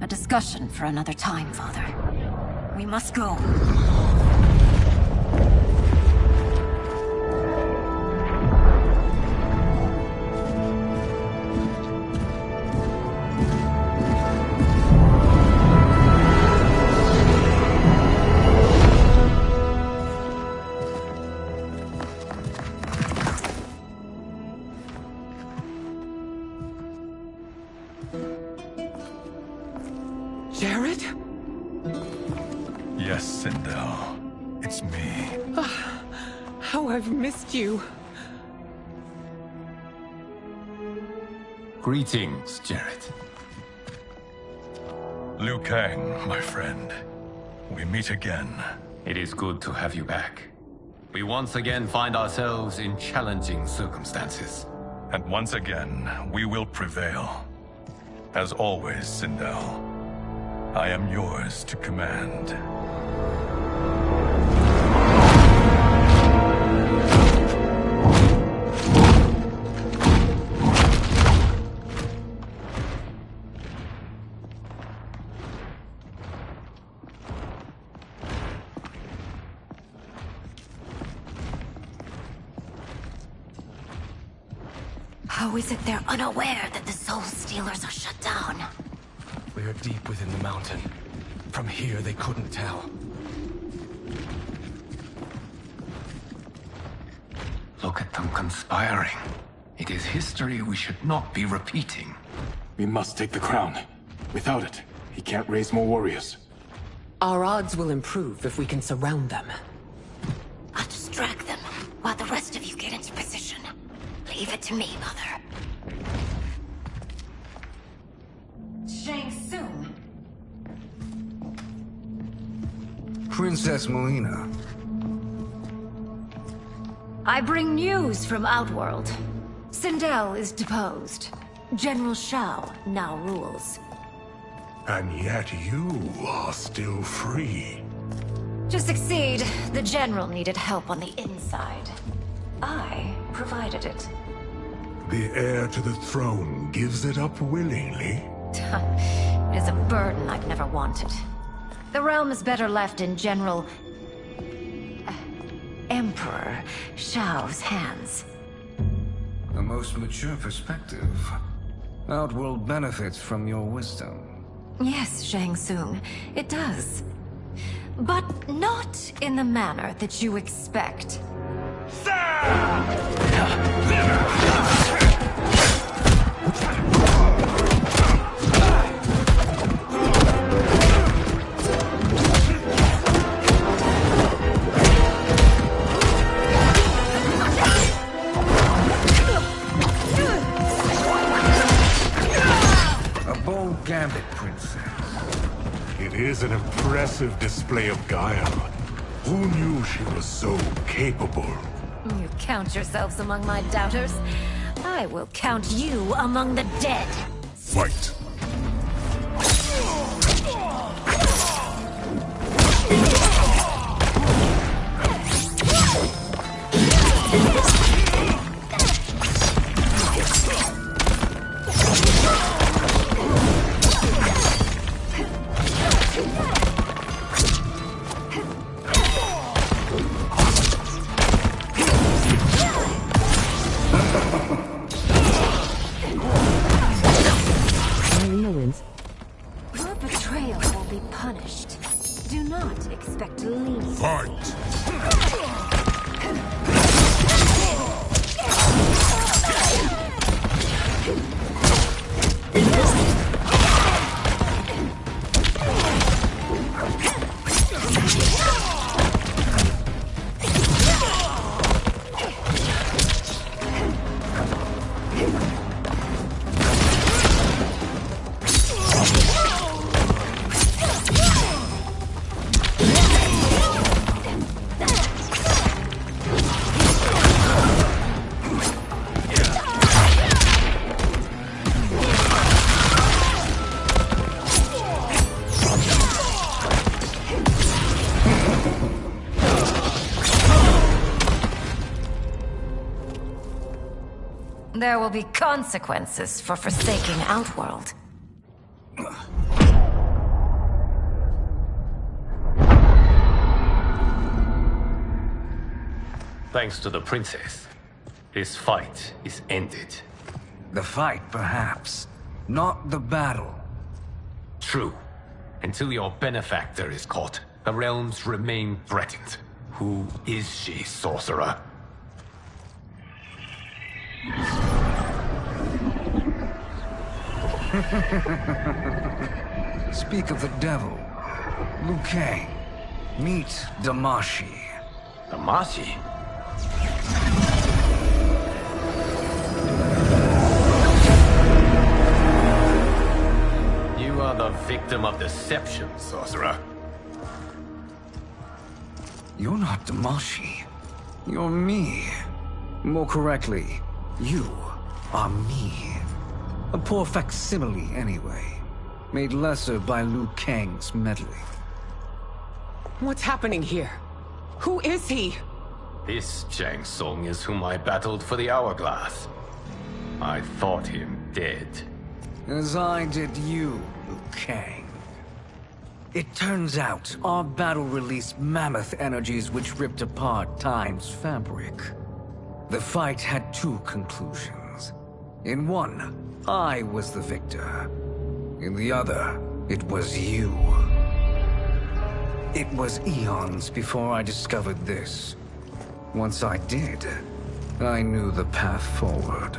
A discussion for another time, Father. We must go. Jared? Yes, Sindel. It's me. How I've missed you. Greetings, Jared. Liu Kang, my friend. We meet again. It is good to have you back. We once again find ourselves in challenging circumstances. And once again, we will prevail. As always, Sindel, I am yours to command. How is it they're unaware that the Soul Stealers are shut down? We are deep within the mountain. From here, they couldn't tell. Look at them conspiring. It is history we should not be repeating. We must take the crown. Without it, he can't raise more warriors. Our odds will improve if we can surround them. I'll distract them while the rest of you get into position. Leave it to me, Mother. Shang Tsung. Princess Melina. I bring news from Outworld. Sindel is deposed. General Shao now rules. And yet you are still free. To succeed, the General needed help on the inside. I provided it. The heir to the throne gives it up willingly. It is a burden I've never wanted. The realm is better left in General... Emperor Shao's hands. A most mature perspective. Outworld benefits from your wisdom. Yes, Shang Tsung, it does. But not in the manner that you expect. is an impressive display of guile. Who knew she was so capable? You count yourselves among my doubters. I will count you among the dead. Fight! Your betrayal will be punished. Do not expect leniency. Fight! There will be consequences for forsaking Outworld. Thanks to the princess, this fight is ended. The fight, perhaps. Not the battle. True. Until your benefactor is caught, the realms remain threatened. Who is she, sorcerer? Speak of the devil. Liu Kang. Meet Damashi. Damashi? You are the victim of deception, sorcerer. You're not Damashi. You're me. More correctly, you are me. A poor facsimile, anyway. Made lesser by Liu Kang's meddling. What's happening here? Who is he? This Shang Tsung is whom I battled for the Hourglass. I thought him dead. As I did you, Liu Kang. It turns out our battle released mammoth energies which ripped apart time's fabric. The fight had two conclusions. In one, I was the victor. In the other, it was you. It was eons before I discovered this. Once I did, I knew the path forward.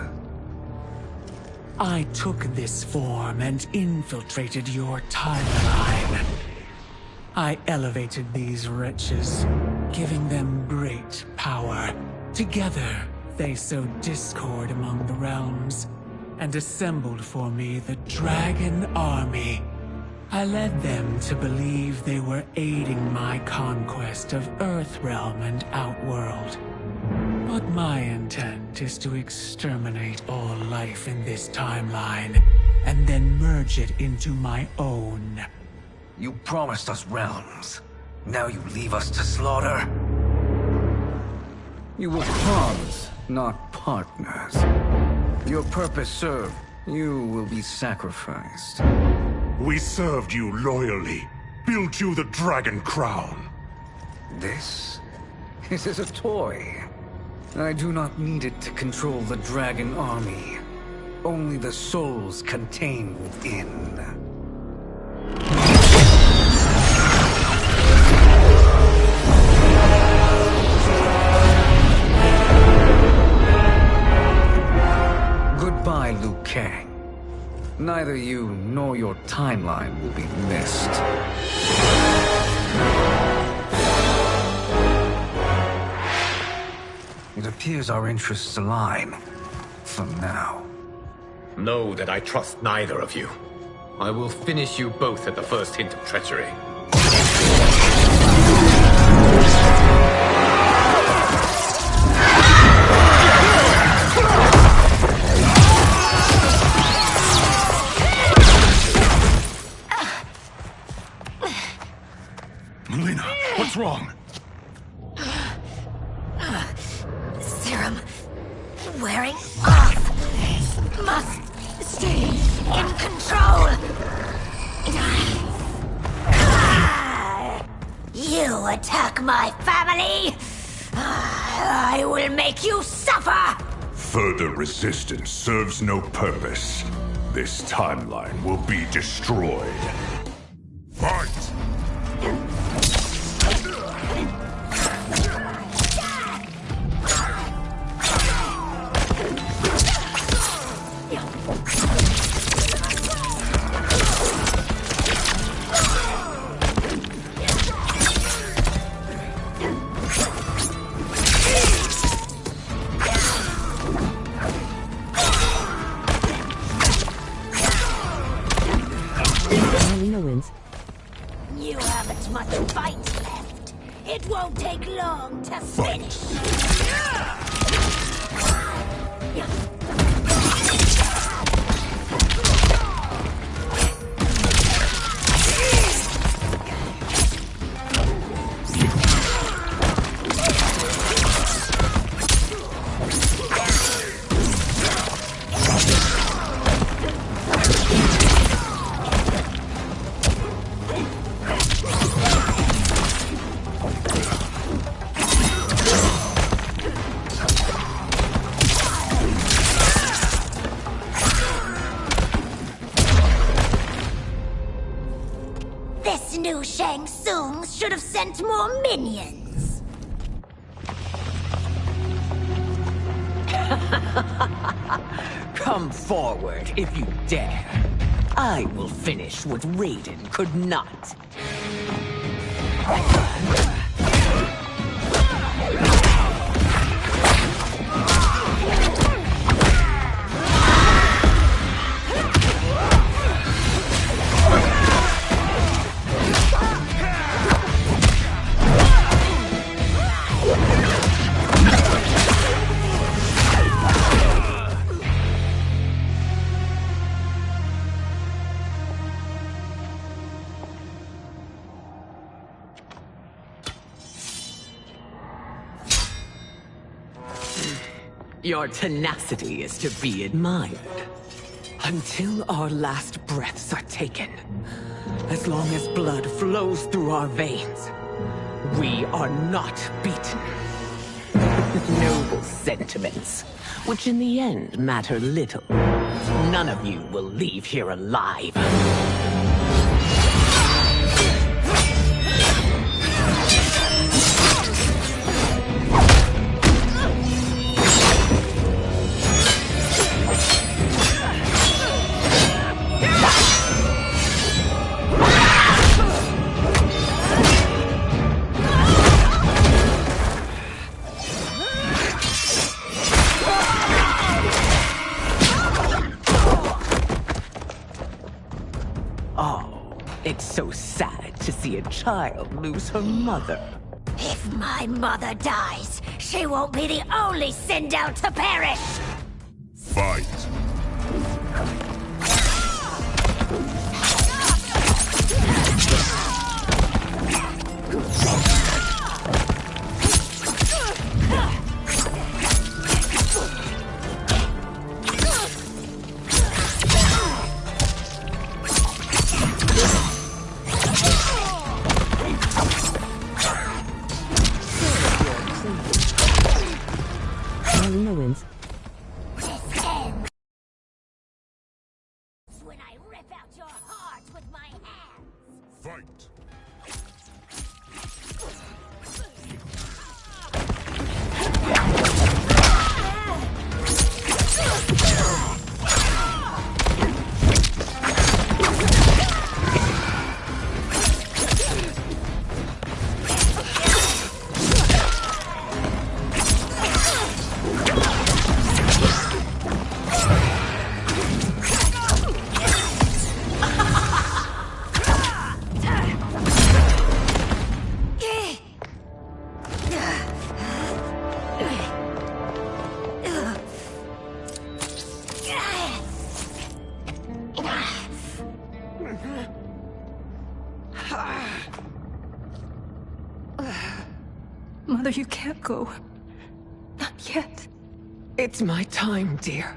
I took this form and infiltrated your timeline. I elevated these wretches, giving them great power. Together, they sowed discord among the realms, and assembled for me the Dragon Army. I led them to believe they were aiding my conquest of Earthrealm and Outworld. But my intent is to exterminate all life in this timeline, and then merge it into my own. You promised us realms. Now you leave us to slaughter? You were pawns, not partners. Your purpose served, you will be sacrificed. We served you loyally, built you the Dragon Crown. This is a toy. I do not need it to control the Dragon Army. Only the souls contained within. Goodbye, Liu Kang. Neither you nor your timeline will be missed. It appears our interests align. For now. Know that I trust neither of you. I will finish you both at the first hint of treachery. Melina, what's wrong? Serum wearing off. Must stay in control. You attack my family. I will make you suffer. Further resistance serves no purpose. This timeline will be destroyed. Fight! Wins. You haven't much fight left. It won't take long to finish. This new Shang Tsung should have sent more minions. Come forward if you dare. I will finish what Raiden could not. Your tenacity is to be admired. Until our last breaths are taken, as long as blood flows through our veins, we are not beaten. Noble sentiments, which in the end matter little. None of you will leave here alive. It's so sad to see a child lose her mother. If my mother dies, she won't be the only send out to perish! Fight! Marina wins. This ends when I rip out your heart with my hands! Fight! Mother, you can't go. Not yet. It's my time, dear.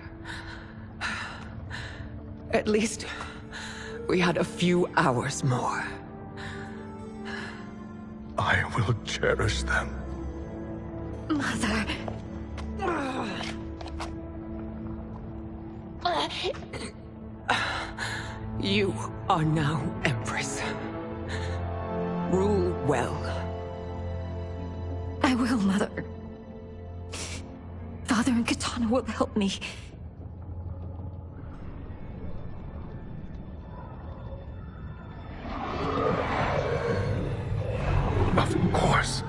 At least we had a few hours more. I will cherish them. Mother. You are now Empress. Rule well. I will, Mother. Father and Katana will help me. Of course.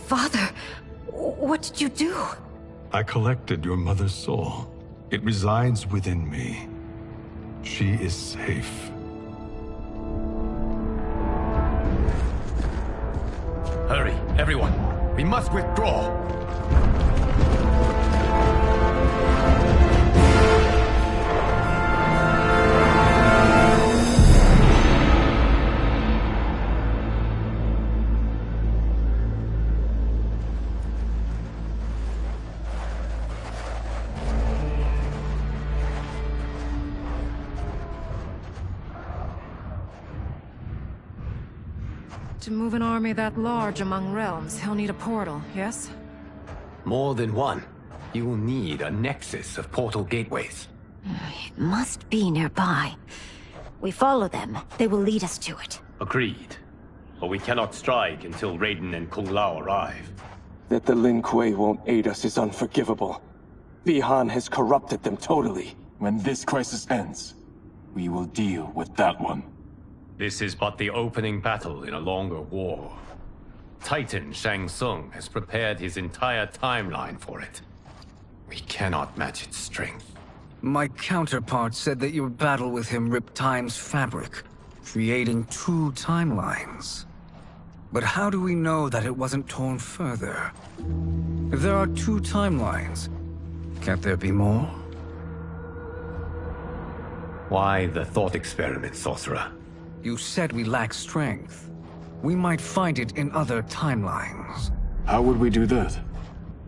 Father, what did you do? I collected your mother's soul. It resides within me. She is safe. Hurry, everyone. We must withdraw. To move an army that large among realms, he'll need a portal, yes? More than one. You will need a nexus of portal gateways. It must be nearby. We follow them. They will lead us to it. Agreed. But we cannot strike until Raiden and Kung Lao arrive. That the Lin Kuei won't aid us is unforgivable. Bi-Han has corrupted them totally. When this crisis ends, we will deal with that one. This is but the opening battle in a longer war. Titan Shang Tsung has prepared his entire timeline for it. We cannot match its strength. My counterpart said that your battle with him ripped time's fabric, creating two timelines. But how do we know that it wasn't torn further? If there are two timelines, can't there be more? Why the thought experiment, sorcerer? You said we lack strength. We might find it in other timelines. How would we do that?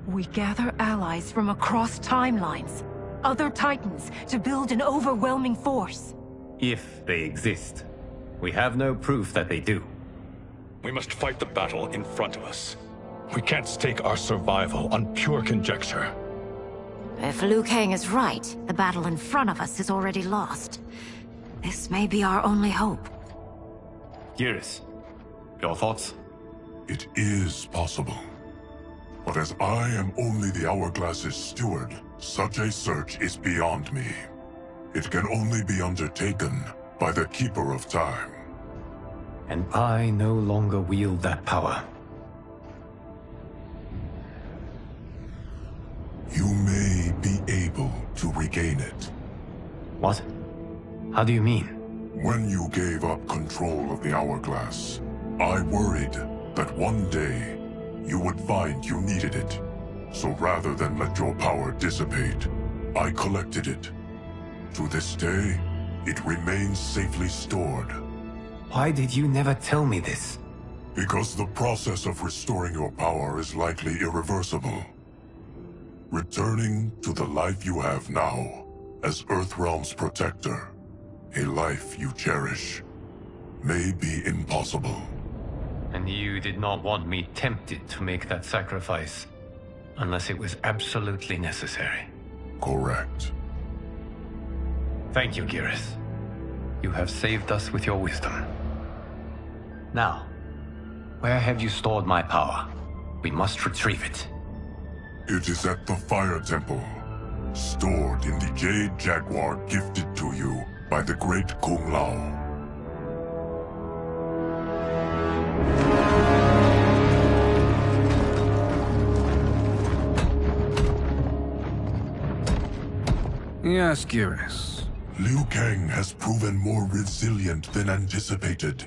We gather allies from across timelines, other titans, to build an overwhelming force. If they exist. We have no proof that they do. We must fight the battle in front of us. We can't stake our survival on pure conjecture. If Liu Kang is right, the battle in front of us is already lost. This may be our only hope. Geras, your thoughts? It is possible. But as I am only the Hourglass's steward, such a search is beyond me. It can only be undertaken by the Keeper of Time. And I no longer wield that power. You may be able to regain it. What? How do you mean? When you gave up control of the Hourglass, I worried that one day you would find you needed it. So rather than let your power dissipate, I collected it. To this day, it remains safely stored. Why did you never tell me this? Because the process of restoring your power is likely irreversible. Returning to the life you have now, as Earthrealm's protector, a life you cherish, may be impossible. And you did not want me tempted to make that sacrifice, unless it was absolutely necessary. Correct. Thank you, Geras. You have saved us with your wisdom. Now, where have you stored my power? We must retrieve it. It is at the Fire Temple, stored in the Jade Jaguar gifted to you by the great Kung Lao. Yes, Geras. Liu Kang has proven more resilient than anticipated.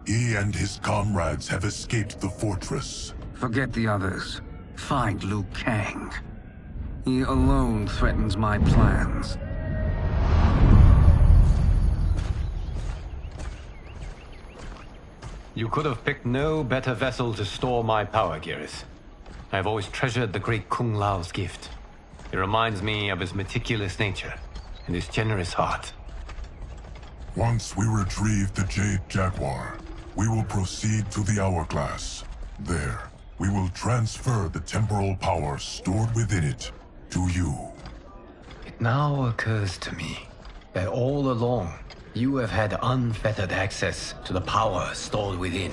He and his comrades have escaped the fortress. Forget the others. Find Liu Kang. He alone threatens my plans. You could have picked no better vessel to store my power, Geras. I have always treasured the great Kung Lao's gift. It reminds me of his meticulous nature and his generous heart. Once we retrieve the Jade Jaguar, we will proceed to the Hourglass. There, we will transfer the temporal power stored within it to you. It now occurs to me that all along, you have had unfettered access to the power stored within.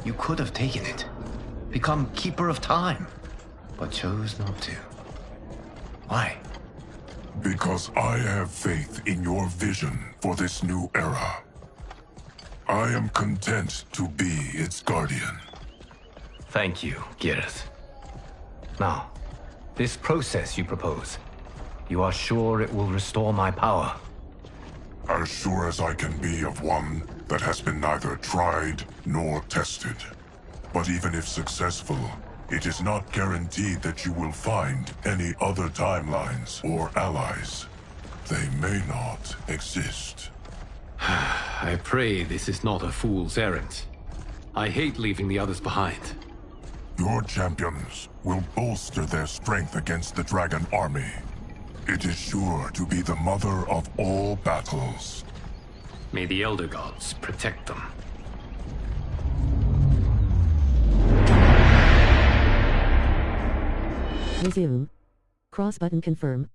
You could have taken it, become Keeper of Time, but chose not to. Why? Because I have faith in your vision for this new era. I am content to be its guardian. Thank you, Geras. Now, this process you propose, you are sure it will restore my power? As sure as I can be of one that has been neither tried nor tested. But even if successful, it is not guaranteed that you will find any other timelines or allies. They may not exist. I pray this is not a fool's errand. I hate leaving the others behind. Your champions will bolster their strength against the Dragon Army. It is sure to be the mother of all battles. May the Elder Gods protect them. Resume. Cross button confirm.